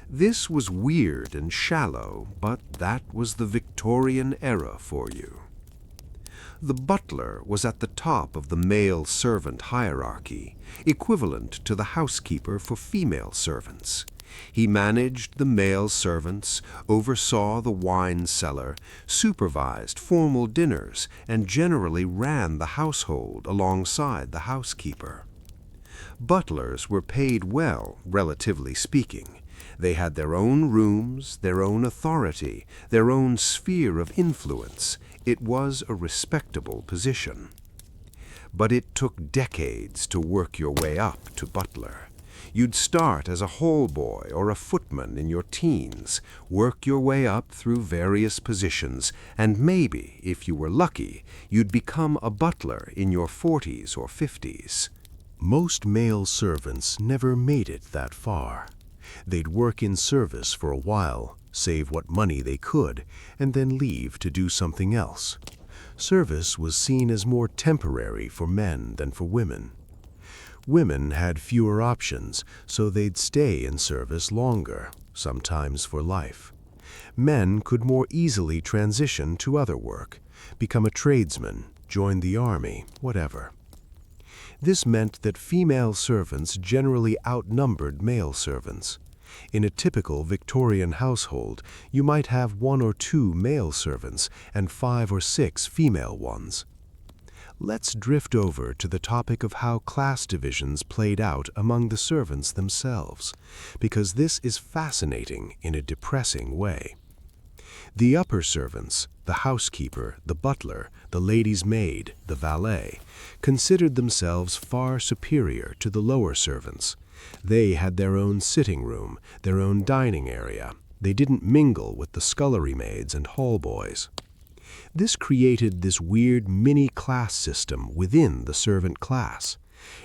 Speaker 3: This was weird and shallow, but that was the Victorian era for you. The butler was at the top of the male servant hierarchy, equivalent to the housekeeper for female servants. He managed the male servants, oversaw the wine cellar, supervised formal dinners, and generally ran the household alongside the housekeeper. Butlers were paid well, relatively speaking. They had their own rooms, their own authority, their own sphere of influence. It was a respectable position. But it took decades to work your way up to butler. You'd start as a hall boy or a footman in your teens, work your way up through various positions, and maybe, if you were lucky, you'd become a butler in your 40s or 50s.
Speaker 1: Most male servants never made it that far. They'd work in service for a while, save what money they could, and then leave to do something else. Service was seen as more temporary for men than for women. Women had fewer options, so they'd stay in service longer, sometimes for life. Men could more easily transition to other work, become a tradesman, join the army, whatever.
Speaker 3: This meant that female servants generally outnumbered male servants. In a typical Victorian household, you might have 1 or 2 male servants and 5 or 6 female ones. Let's drift over to the topic of how class divisions played out among the servants themselves, because this is fascinating in a depressing way. The upper servants, the housekeeper, the butler, the lady's maid, the valet, considered themselves far superior to the lower servants. They had their own sitting room, their own dining area. They didn't mingle with the scullery maids and hall boys. This created this weird mini-class system within the servant class.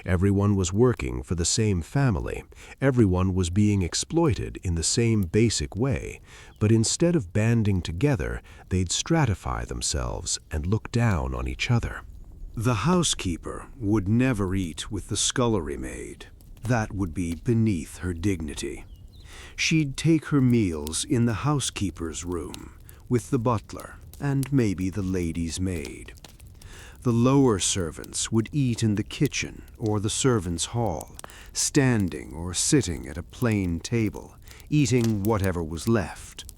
Speaker 3: Everyone was working for the same family. Everyone was being exploited in the same basic way, but instead of banding together, they'd stratify themselves and look down on each other.
Speaker 5: The housekeeper would never eat with the scullery maid. That would be beneath her dignity. She'd take her meals in the housekeeper's room, with the butler, and maybe the lady's maid. The lower servants would eat in the kitchen or the servants' hall, standing or sitting at a plain table, eating whatever was left.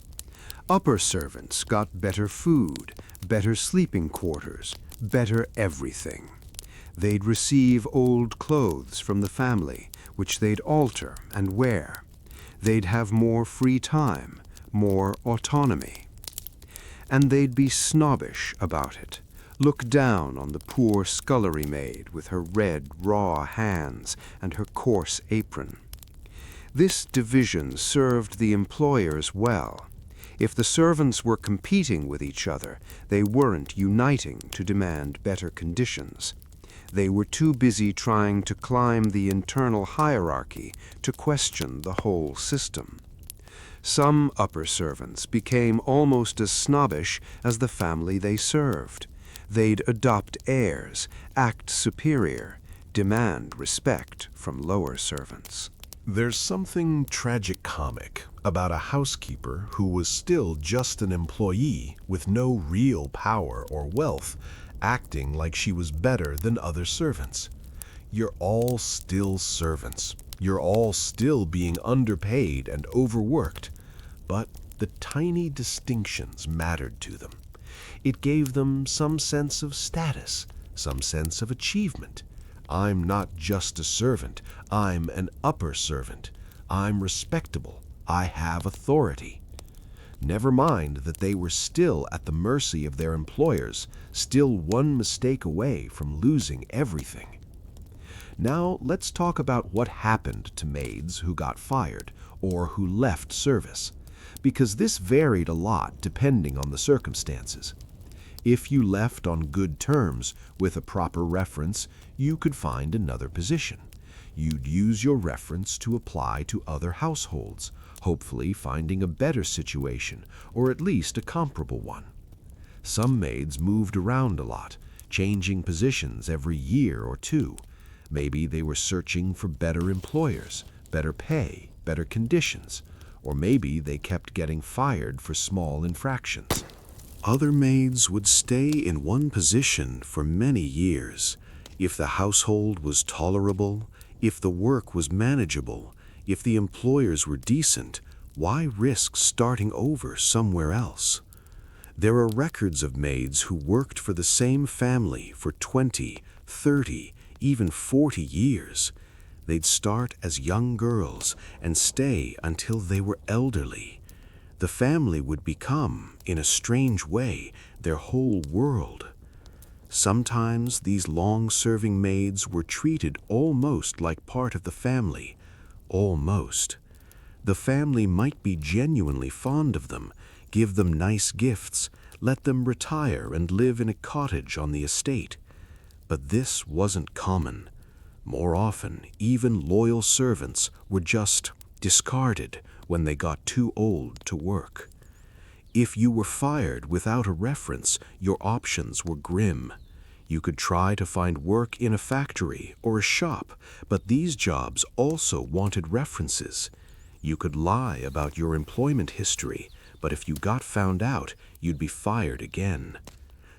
Speaker 5: Upper servants got better food, better sleeping quarters, better everything. They'd receive old clothes from the family, which they'd alter and wear. They'd have more free time, more autonomy. And they'd be snobbish about it, look down on the poor scullery maid with her red, raw hands and her coarse apron. This division served the employers well. If the servants were competing with each other, they weren't uniting to demand better conditions. They were too busy trying to climb the internal hierarchy to question the whole system. Some upper servants became almost as snobbish as the family they served. They'd adopt airs, act superior, demand respect from lower servants.
Speaker 3: There's something tragicomic about a housekeeper who was still just an employee with no real power or wealth, acting like she was better than other servants. You're all still servants. You're all still being underpaid and overworked. But the tiny distinctions mattered to them. It gave them some sense of status, some sense of achievement. I'm not just a servant. I'm an upper servant. I'm respectable. I have authority. Never mind that they were still at the mercy of their employers, still one mistake away from losing everything. Now let's talk about what happened to maids who got fired or who left service, because this varied a lot depending on the circumstances. If you left on good terms with a proper reference, you could find another position. You'd use your reference to apply to other households, hopefully finding a better situation or at least a comparable one. Some maids moved around a lot, changing positions every year or two. Maybe they were searching for better employers, better pay, better conditions, or maybe they kept getting fired for small infractions.
Speaker 1: Other maids would stay in one position for many years. If the household was tolerable, if the work was manageable, if the employers were decent, why risk starting over somewhere else? There are records of maids who worked for the same family for 20, 30, even 40 years. They'd start as young girls and stay until they were elderly. The family would become, in a strange way, their whole world. Sometimes these long-serving maids were treated almost like part of the family. Almost. The family might be genuinely fond of them, give them nice gifts, let them retire and live in a cottage on the estate. But this wasn't common. More often, even loyal servants were just discarded when they got too old to work. If you were fired without a reference, your options were grim. You could try to find work in a factory or a shop, but these jobs also wanted references. You could lie about your employment history, but if you got found out, you'd be fired again.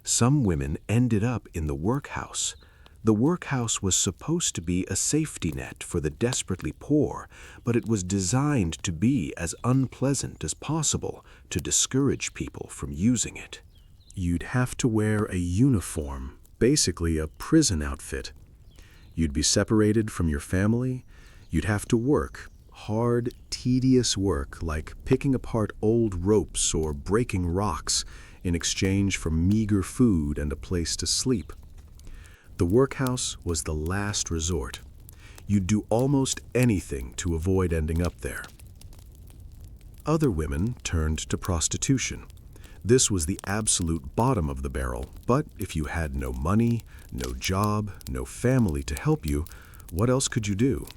Speaker 1: Some women ended up in the workhouse.
Speaker 3: The workhouse was supposed to be a safety net for the desperately poor, but it was designed to be as unpleasant as possible to discourage people from using it. You'd have to wear a uniform, basically a prison outfit. You'd be separated from your family. You'd have to work, hard, tedious work like picking apart old ropes or breaking rocks in exchange for meager food and a place to sleep. The workhouse was the last resort. You'd do almost anything to avoid ending up there. Other women turned to prostitution. This was the absolute bottom of the barrel, but if you had no money, no job, no family to help you, what else could you do?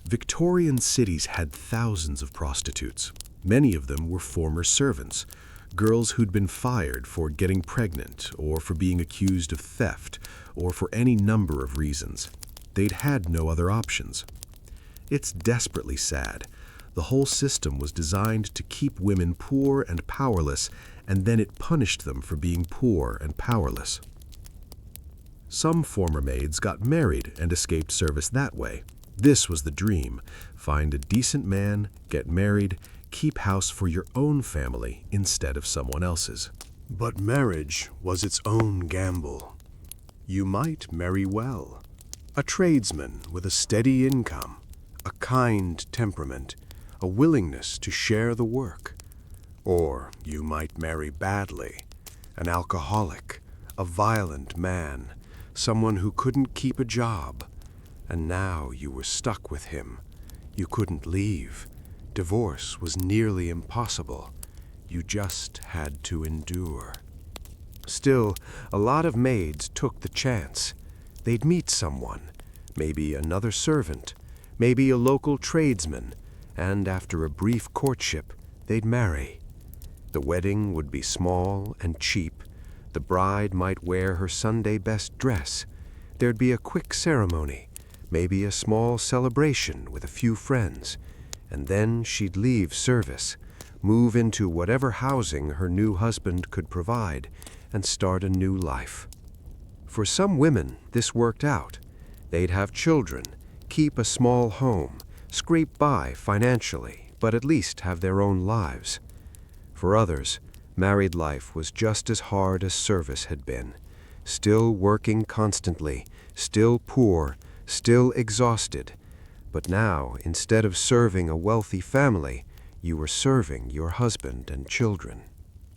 Speaker 3: Victorian cities had thousands of prostitutes. Many of them were former servants, girls who'd been fired for getting pregnant or for being accused of theft or for any number of reasons. They'd had no other options. It's desperately sad. The whole system was designed to keep women poor and powerless, and then it punished them for being poor and powerless. Some former maids got married and escaped service that way. This was the dream. Find a decent man, get married, keep house for your own family instead of someone else's.
Speaker 5: But marriage was its own gamble. You might marry well. A tradesman with a steady income, a kind temperament, a willingness to share the work. Or you might marry badly, an alcoholic, a violent man, someone who couldn't keep a job. And now you were stuck with him. You couldn't leave. Divorce was nearly impossible. You just had to endure. Still, a lot of maids took the chance. They'd meet someone, maybe another servant, maybe a local tradesman, and after a brief courtship, they'd marry. The wedding would be small and cheap. The bride might wear her Sunday best dress. There'd be a quick ceremony, maybe a small celebration with a few friends, and then she'd leave service, move into whatever housing her new husband could provide, and start a new life. For some women, this worked out. They'd have children, keep a small home, scrape by financially, but at least have their own lives. For others, married life was just as hard as service had been. Still working constantly, still poor, still exhausted. But now, instead of serving a wealthy family, you were serving your husband and children.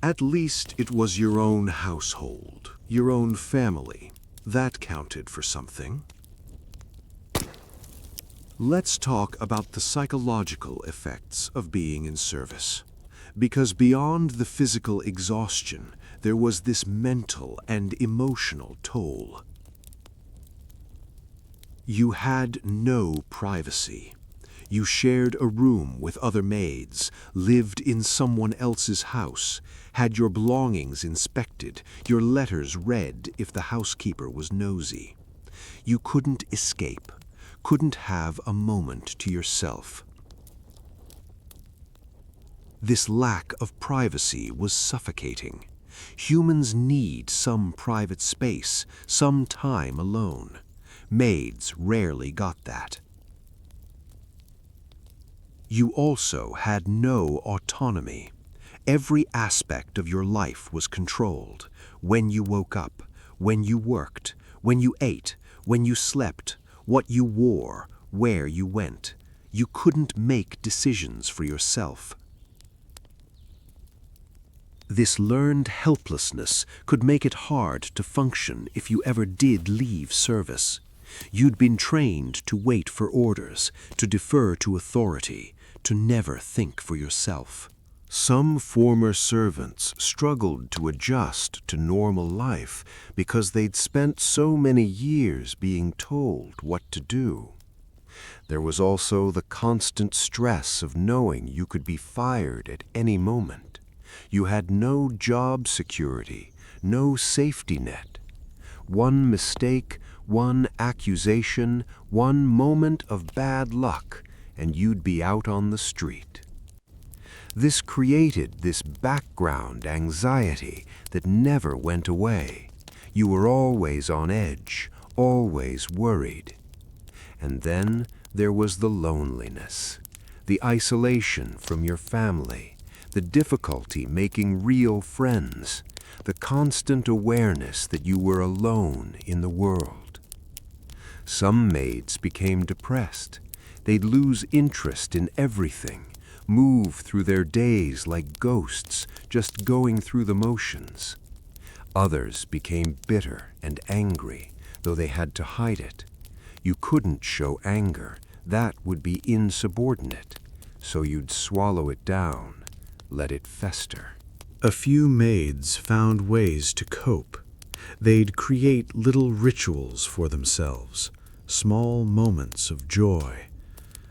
Speaker 3: At least it was your own household, your own family. That counted for something. Let's talk about the psychological effects of being in service. Because beyond the physical exhaustion, there was this mental and emotional toll. You had no privacy. You shared a room with other maids, lived in someone else's house, had your belongings inspected, your letters read if the housekeeper was nosy. You couldn't escape, couldn't have a moment to yourself. This lack of privacy was suffocating. Humans need some private space, some time alone. Maids rarely got that. You also had no autonomy. Every aspect of your life was controlled. When you woke up, when you worked, when you ate, when you slept, what you wore, where you went. You couldn't make decisions for yourself. This learned helplessness could make it hard to function if you ever did leave service. You'd been trained to wait for orders, to defer to authority, to never think for yourself. Some former servants struggled to adjust to normal life because they'd spent so many years being told what to do. There was also the constant stress of knowing you could be fired at any moment. You had no job security, no safety net. One mistake, one accusation, one moment of bad luck, and you'd be out on the street. This created this background anxiety that never went away. You were always on edge,
Speaker 2: always worried. And then there was the loneliness, the isolation from your family, the difficulty making real friends, the constant awareness that you were alone in the world. Some maids became depressed. They'd lose interest in everything, move through their days like ghosts, just going through the motions. Others became bitter and angry, though they had to hide it. You couldn't show anger. That would be insubordinate. So you'd swallow it down, let it fester.
Speaker 4: A few maids found ways to cope. They'd create little rituals for themselves, small moments of joy.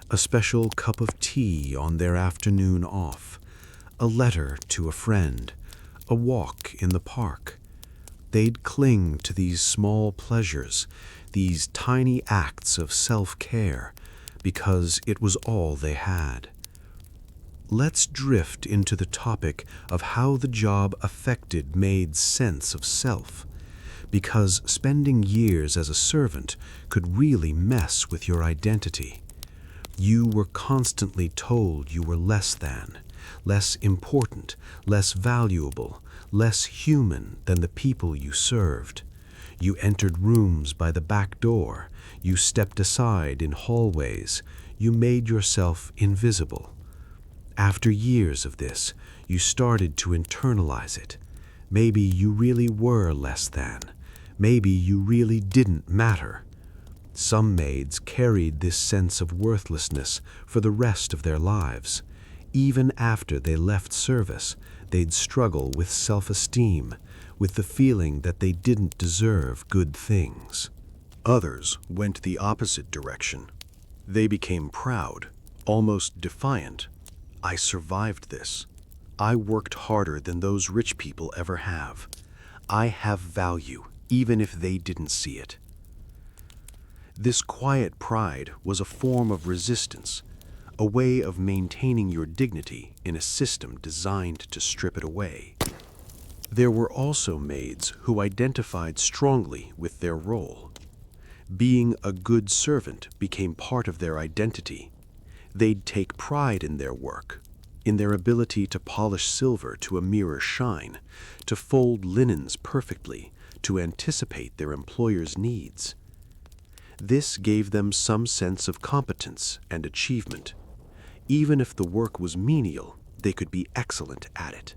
Speaker 4: A special cup of tea on their afternoon off, a letter to a friend, a walk in the park. They'd cling to these small pleasures, these tiny acts of self-care, because it was all they had. Let's drift into the topic of how the job affected maids' sense of self, because spending years as a servant could really mess with your identity. You were constantly told you were less than, less important, less valuable, less human than the people you served. You entered rooms by the back door. You stepped aside in hallways. You made yourself invisible. After years of this, you started to internalize it. Maybe you really were less than. Maybe you really didn't matter. Some maids carried this sense of worthlessness for the rest of their lives. Even after they left service, they'd struggle with self-esteem, with the feeling that they didn't deserve good things.
Speaker 5: Others went the opposite direction. They became proud, almost defiant. I survived this. I worked harder than those rich people ever have. I have value, even if they didn't see it. This quiet pride was a form of resistance, a way of maintaining your dignity in a system designed to strip it away. There were also maids who identified strongly with their role. Being a good servant became part of their identity. They'd take pride in their work, in their ability to polish silver to a mirror shine, to fold linens perfectly, to anticipate their employer's needs. This gave them some sense of competence and achievement. Even if the work was menial, they could be excellent at it.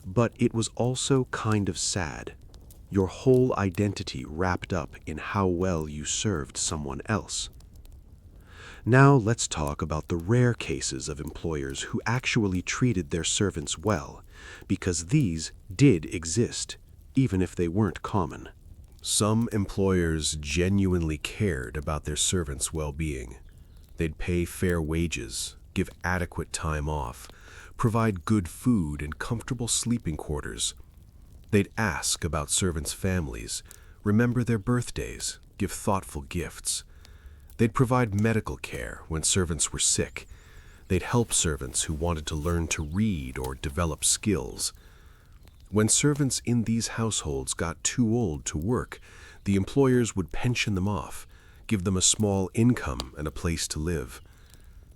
Speaker 5: But it was also kind of sad. Your whole identity wrapped up in how well you served someone else. Now let's talk about the rare cases of employers who actually treated their servants well, because these did exist, even if they weren't common.
Speaker 3: Some employers genuinely cared about their servants' well-being. They'd pay fair wages, give adequate time off, provide good food and comfortable sleeping quarters. They'd ask about servants' families, remember their birthdays, give thoughtful gifts. They'd provide medical care when servants were sick. They'd help servants who wanted to learn to read or develop skills. When servants in these households got too old to work, the employers would pension them off, give them a small income and a place to live.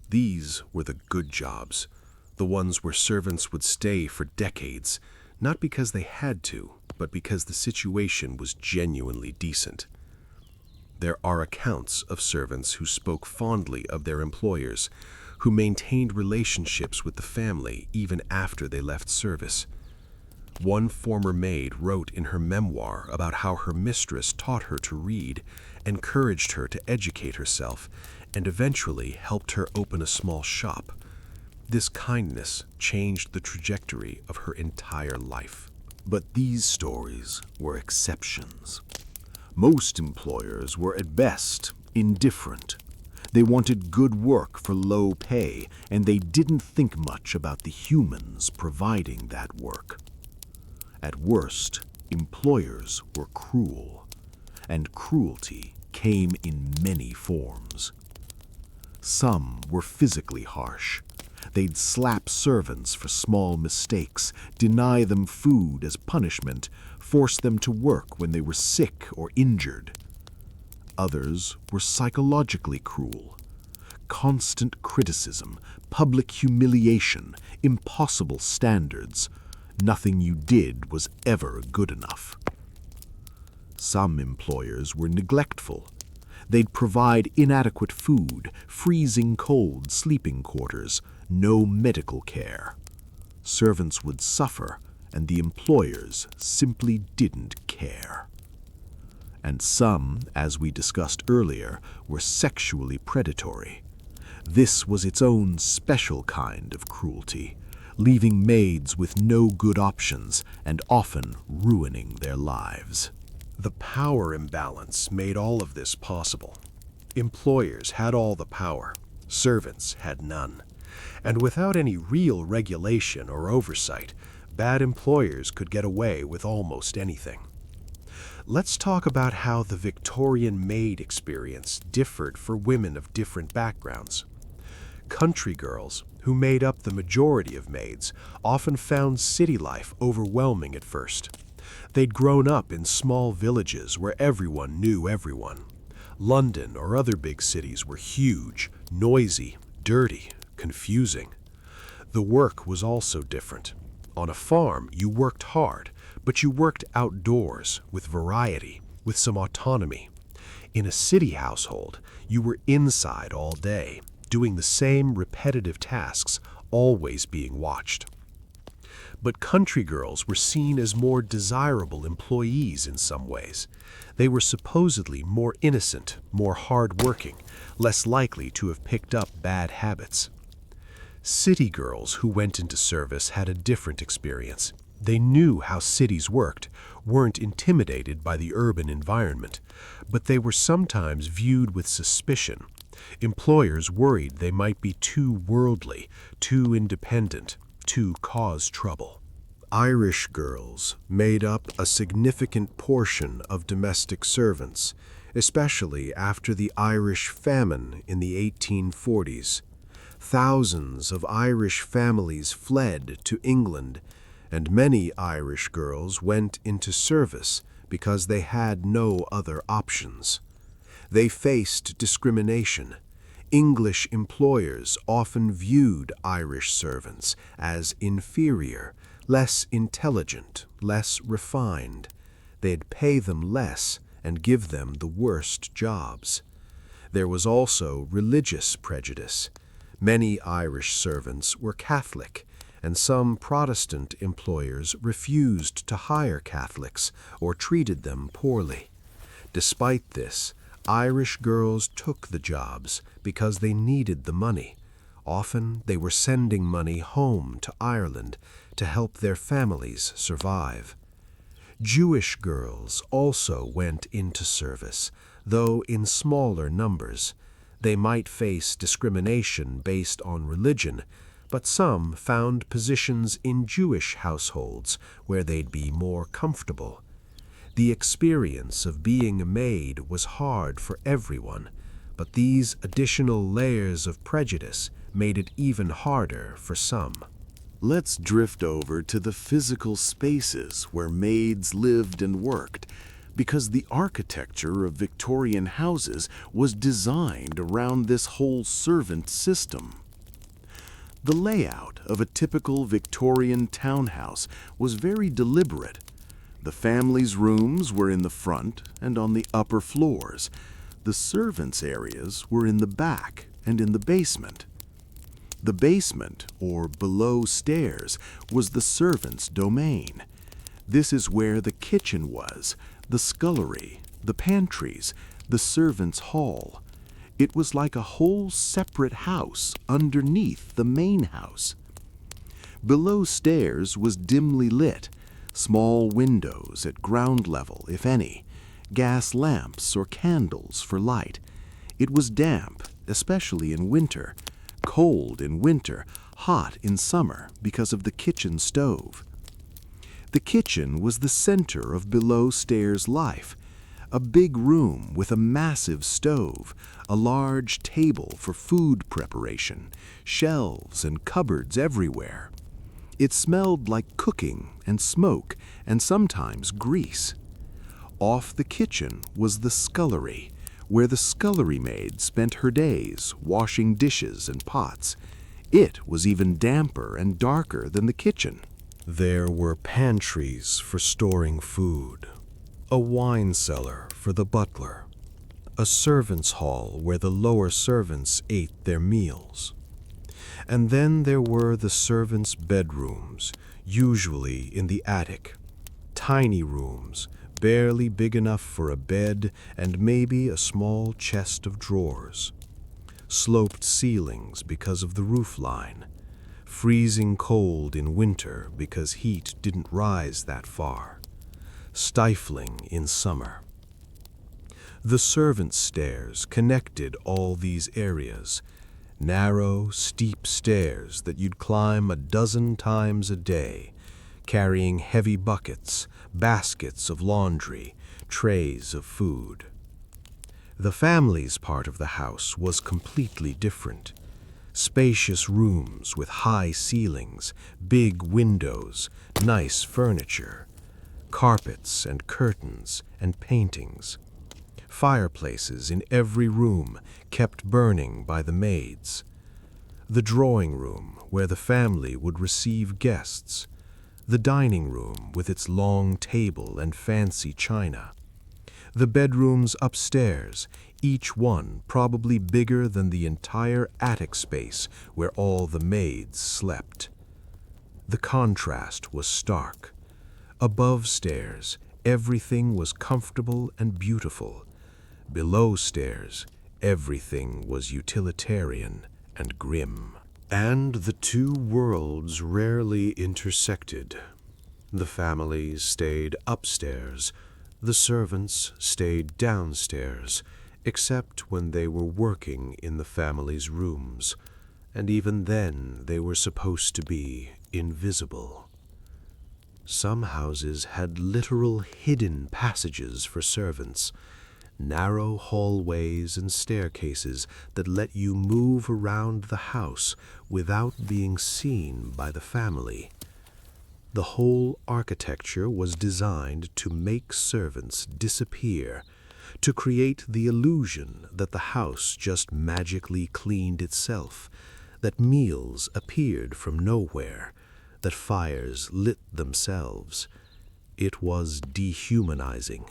Speaker 3: These were the good jobs, the ones where servants would stay for decades, not because they had to, but because the situation was genuinely decent. There are accounts of servants who spoke fondly of their employers, who maintained relationships with the family even after they left service. One former maid wrote in her memoir about how her mistress taught her to read, encouraged her to educate herself, and eventually helped her open a small shop. This kindness changed the trajectory of her entire life.
Speaker 5: But these stories were exceptions. Most employers were at best indifferent. They wanted good work for low pay, and they didn't think much about the humans providing that work. At worst, employers were cruel, and cruelty came in many forms. Some were physically harsh.
Speaker 1: They'd slap servants for small mistakes, deny them food as punishment, force them to work when they were sick or injured. Others were psychologically cruel. Constant criticism, public humiliation, impossible standards. Nothing you did was ever good enough. Some employers were neglectful. They'd provide inadequate food, freezing cold sleeping quarters, no medical care. Servants would suffer, and the employers simply didn't care. And some, as we discussed earlier, were sexually predatory. This was its own special kind of cruelty, leaving maids with no good options and often ruining their lives.
Speaker 3: The power imbalance made all of this possible. Employers had all the power, servants had none. And without any real regulation or oversight, bad employers could get away with almost anything. Let's talk about how the Victorian maid experience differed for women of different backgrounds. Country girls, who made up the majority of maids, often found city life overwhelming at first. They'd grown up in small villages where everyone knew everyone. London or other big cities were huge, noisy, dirty, confusing. The work was also different. On a farm, you worked hard, but you worked outdoors, with variety, with some autonomy. In a city household, you were inside all day, doing the same repetitive tasks, always being watched. But country girls were seen as more desirable employees in some ways. They were supposedly more innocent, more hard-working, less likely to have picked up bad habits. City girls who went into service had a different experience. They knew how cities worked, weren't intimidated by the urban environment, but they were sometimes viewed with suspicion. Employers worried they might be too worldly, too independent, to cause trouble. Irish girls made up a significant portion of domestic servants, especially after the Irish famine in the 1840s. Thousands of Irish families fled to England, and many Irish girls went into service because they had no other options. They faced discrimination. English employers often viewed Irish servants as inferior, less intelligent, less refined. They'd pay them less and give them the worst jobs. There was also religious prejudice. Many Irish servants were Catholic, and some Protestant employers refused to hire Catholics or treated them poorly. Despite this, Irish girls took the jobs because they needed the money. Often they were sending money home to Ireland to help their families survive. Jewish girls also went into service, though in smaller numbers. They might face discrimination based on religion, but some found positions in Jewish households where they'd be more comfortable. The experience of being a maid was hard for everyone, but these additional layers of prejudice made it even harder for some.
Speaker 1: Let's drift over to the physical spaces where maids lived and worked, because the architecture of Victorian houses was designed around this whole servant system. The layout of a typical Victorian townhouse was very deliberate. The family's rooms were in the front and on the upper floors. The servants' areas were in the back and in the basement. The basement, or below stairs, was the servants' domain. This is where the kitchen was, the scullery, the pantries, the servants' hall. It was like a whole separate house underneath the main house. Below stairs was dimly lit, small windows at ground level, if any, gas lamps or candles for light. It was damp, especially in winter, cold in winter, hot in summer because of the kitchen stove. The kitchen was the center of below-stairs life. A big room with a massive stove, a large table for food preparation, shelves and cupboards everywhere. It smelled like cooking and smoke and sometimes grease. Off the kitchen was the scullery, where the scullery maid spent her days washing dishes and pots. It was even damper and darker than the kitchen.
Speaker 3: There were pantries for storing food, a wine cellar for the butler, a servants' hall where the lower servants ate their meals. And then there were the servants' bedrooms, usually in the attic. Tiny rooms, barely big enough for a bed and maybe a small chest of drawers. Sloped ceilings because of the roofline. Freezing cold in winter because heat didn't rise that far. Stifling in summer. The servants' stairs connected all these areas. Narrow, steep stairs that you'd climb a dozen times a day, carrying heavy buckets, baskets of laundry, trays of food. The family's part of the house was completely different. Spacious rooms with high ceilings, big windows, nice furniture, carpets and curtains and paintings. Fireplaces in every room kept burning by the maids. The drawing room where the family would receive guests. The dining room with its long table and fancy china. The bedrooms upstairs, each one probably bigger than the entire attic space where all the maids slept. The contrast was stark. Above stairs, everything was comfortable and beautiful. Below stairs, everything was utilitarian and grim.
Speaker 5: And the two worlds rarely intersected. The families stayed upstairs, the servants stayed downstairs, except when they were working in the family's rooms, and even then they were supposed to be invisible. Some houses had literal hidden passages for servants, narrow hallways and staircases that let you move around the house without being seen by the family. The whole architecture was designed to make servants disappear, to create the illusion that the house just magically cleaned itself, that meals appeared from nowhere, that fires lit themselves. It was dehumanizing.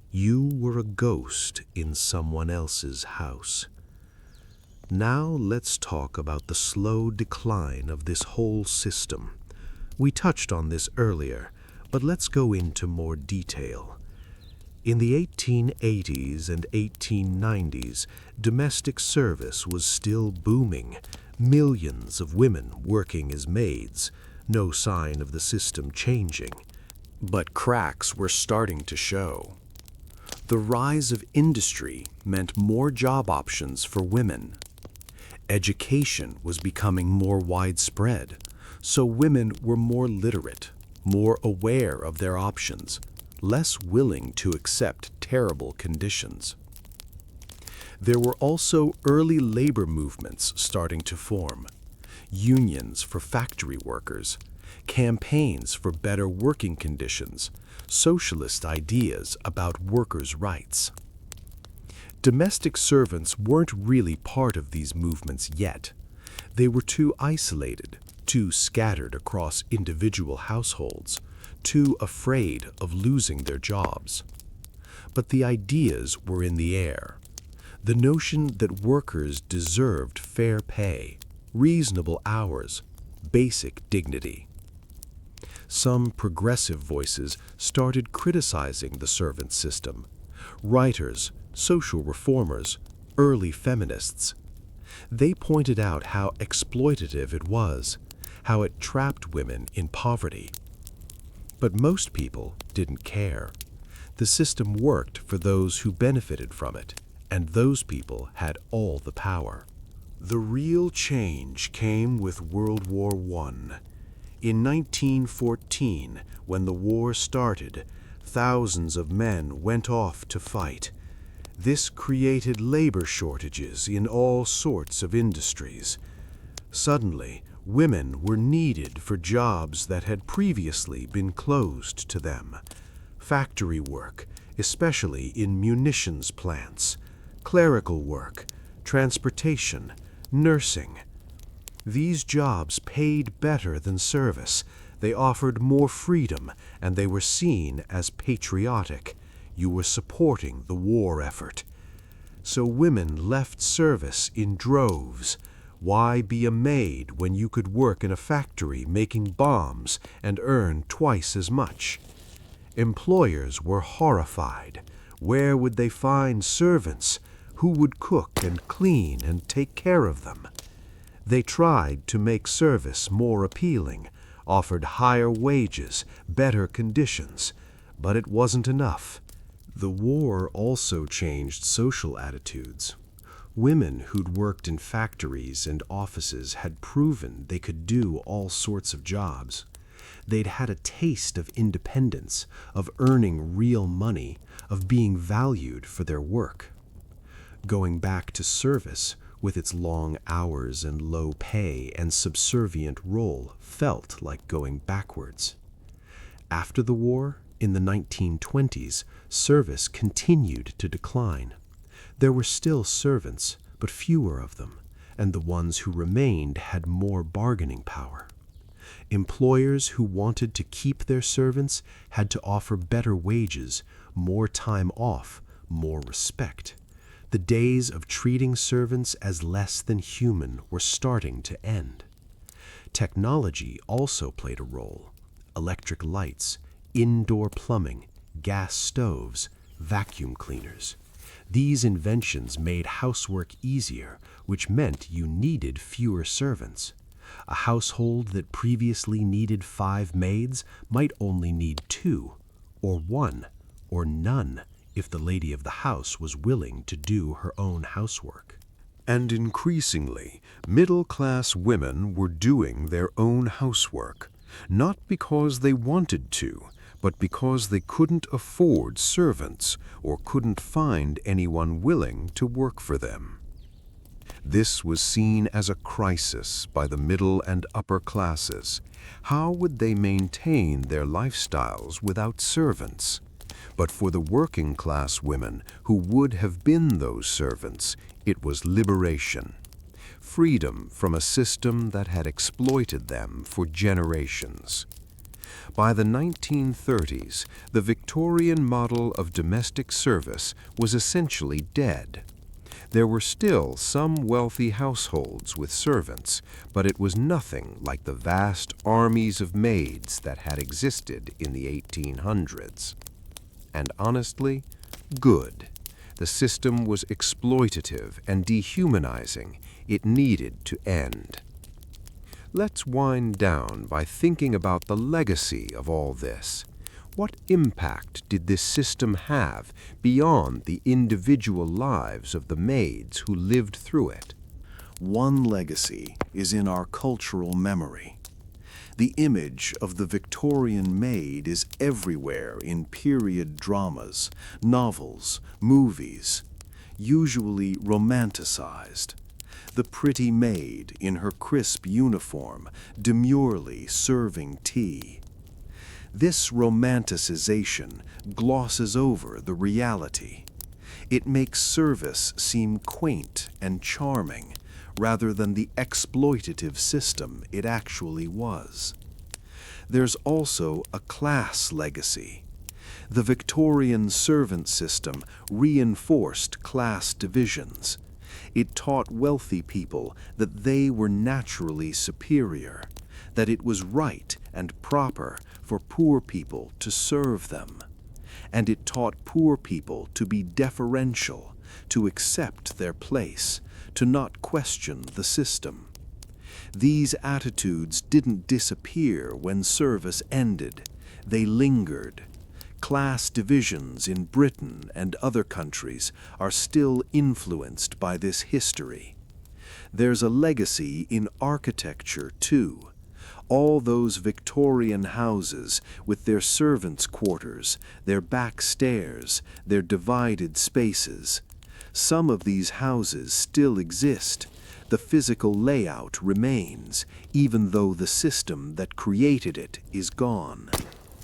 Speaker 5: You were a ghost in someone else's house. Now let's talk about the slow decline of this whole system. We touched on this earlier, but let's go into more detail. In the 1880s and 1890s, domestic service was still booming. Millions of women working as maids, no sign of the system changing. But cracks were starting to show. The rise of industry meant more job options for women. Education was becoming more widespread, so women were more literate, more aware of their options, less willing to accept terrible conditions. There were also early labor movements starting to form, unions for factory workers, campaigns for better working conditions, socialist ideas about workers' rights. Domestic servants weren't really part of these movements yet. They were too isolated, too scattered across individual households, too afraid of losing their jobs. But the ideas were in the air. The notion that workers deserved fair pay, reasonable hours, basic dignity. Some progressive voices started criticizing the servant system. Writers, social reformers, early feminists. They pointed out how exploitative it was, how it trapped women in poverty. But most people didn't care. The system worked for those who benefited from it, and those people had all the power. The real change came with World War I. In 1914, when the war started, Thousands of men went off to fight. This created labor shortages in all sorts of industries. Suddenly, women were needed for jobs that had previously been closed to them. Factory work, especially in munitions plants, clerical work, transportation, nursing. These jobs paid better than service. They offered more freedom, and they were seen as patriotic. You were supporting the war effort. So women left service in droves. Why be a maid when you could work in a factory making bombs and earn twice as much? Employers were horrified. Where would they find servants? Who would cook and clean and take care of them? They tried to make service more appealing, offered higher wages, better conditions, but it wasn't enough.
Speaker 3: The war also changed social attitudes. Women who'd worked in factories and offices had proven they could do all sorts of jobs. They'd had a taste of independence, of earning real money, of being valued for their work. Going back to service, with its long hours and low pay and subservient role, felt like going backwards. After the war, in the 1920s, service continued to decline. There were still servants, but fewer of them, and the ones who remained had more bargaining power. Employers who wanted to keep their servants had to offer better wages, more time off, more respect. The days of treating servants as less than human were starting to end. Technology also played a role. Electric lights, indoor plumbing, gas stoves, vacuum cleaners. These inventions made housework easier, which meant you needed fewer servants. A household that previously needed 5 maids might only need 2, or 1, or none, if the lady of the house was willing to do her own housework.
Speaker 2: And increasingly, middle-class women were doing their own housework, not because they wanted to, but because they couldn't afford servants or couldn't find anyone willing to work for them. This was seen as a crisis by the middle and upper classes. How would they maintain their lifestyles without servants? But for the working class women who would have been those servants, it was liberation. Freedom from a system that had exploited them for generations. By the 1930s, the Victorian model of domestic service was essentially dead. There were still some wealthy households with servants, but it was nothing like the vast armies of maids that had existed in the 1800s. And honestly, good. The system was exploitative and dehumanizing. It needed to end. Let's wind down by thinking about the legacy of all this. What impact did this system have beyond the individual lives of the maids who lived through it?
Speaker 5: One legacy is in our cultural memory. The image of the Victorian maid is everywhere in period dramas, novels, movies, usually romanticized. The pretty maid in her crisp uniform, demurely serving tea. This romanticization glosses over the reality. It makes service seem quaint and charming, rather than the exploitative system it actually was. There's also a class legacy. The Victorian servant system reinforced class divisions. It taught wealthy people that they were naturally superior, that it was right and proper for poor people to serve them. And it taught poor people to be deferential, to accept their place, to not question the system. These attitudes didn't disappear when service ended. They lingered. Class divisions in Britain and other countries are still influenced by this history. There's a legacy in architecture, too. All those Victorian houses with their servants' quarters, their back stairs, their divided spaces. Some of these houses still exist. The physical layout remains, even though the system that created it is gone.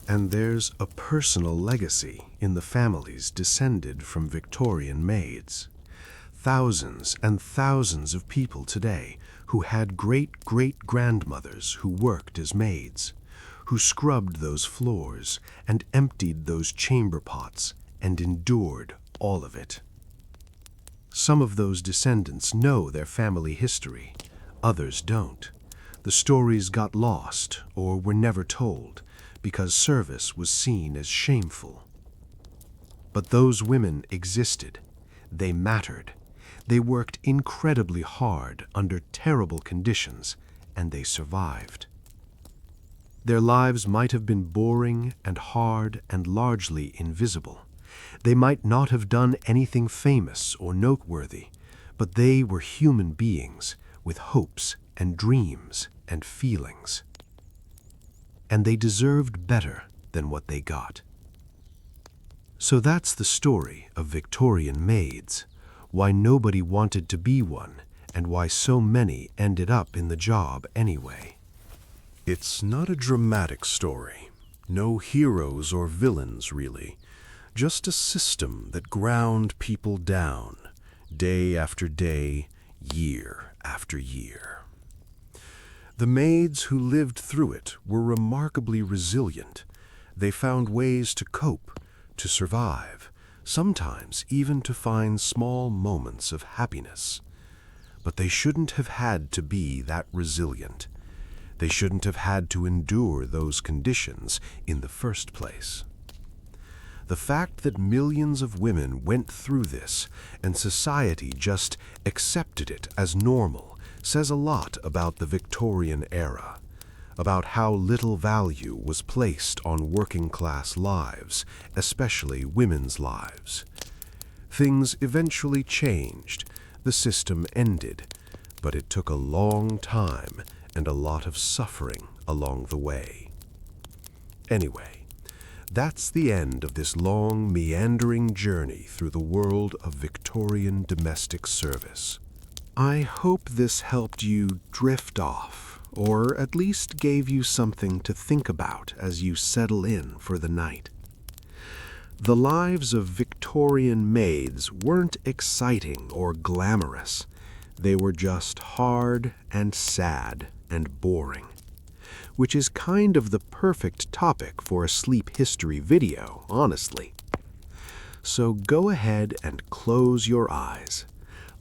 Speaker 3: And there's a personal legacy in the families descended from Victorian maids. Thousands and thousands of people today who had great-great-grandmothers who worked as maids, who scrubbed those floors and emptied those chamber pots and endured all of it. Some of those descendants know their family history, others don't. The stories got lost or were never told because service was seen as shameful. But those women existed. They mattered. They worked incredibly hard under terrible conditions, and they survived. Their lives might have been boring and hard and largely invisible. They might not have done anything famous or noteworthy, but they were human beings with hopes and dreams and feelings. And they deserved better than what they got. So that's the story of Victorian maids, why nobody wanted to be one, and why so many ended up in the job anyway.
Speaker 1: It's not a dramatic story. No heroes or villains, really. Just a system that ground people down, day after day, year after year. The maids who lived through it were remarkably resilient. They found ways to cope, to survive, sometimes even to find small moments of happiness. But they shouldn't have had to be that resilient. They shouldn't have had to endure those conditions in the first place. The fact that millions of women went through this and society just accepted it as normal says a lot about the Victorian era, about how little value was placed on working-class lives, especially women's lives. Things eventually changed, the system ended, but it took a long time and a lot of suffering along the way. Anyway, that's the end of this long, meandering journey through the world of Victorian domestic service. I hope this helped you drift off, or at least gave you something to think about as you settle in for the night. The lives of Victorian maids weren't exciting or glamorous. They were just hard and sad and boring, which is kind of the perfect topic for a sleep history video, honestly. So go ahead and close your eyes.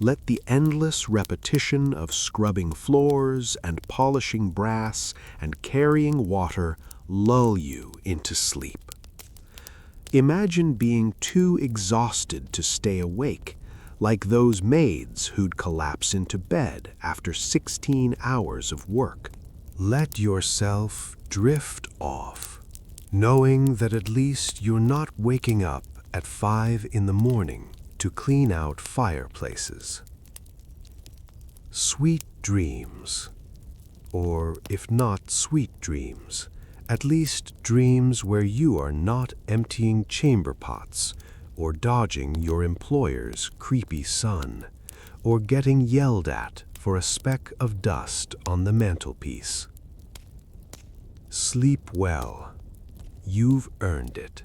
Speaker 1: Let the endless repetition of scrubbing floors and polishing brass and carrying water lull you into sleep. Imagine being too exhausted to stay awake, like those maids who'd collapse into bed after 16 hours of work. Let yourself drift off, knowing that at least you're not waking up at 5 in the morning to clean out fireplaces. Sweet dreams, or if not sweet dreams, at least dreams where you are not emptying chamber pots or dodging your employer's creepy son, or getting yelled at for a speck of dust on the mantelpiece. Sleep well. You've earned it.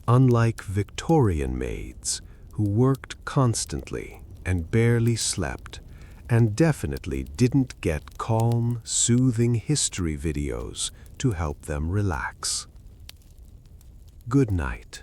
Speaker 1: Unlike Victorian maids, who worked constantly and barely slept, and definitely didn't get calm, soothing history videos to help them relax. Good night.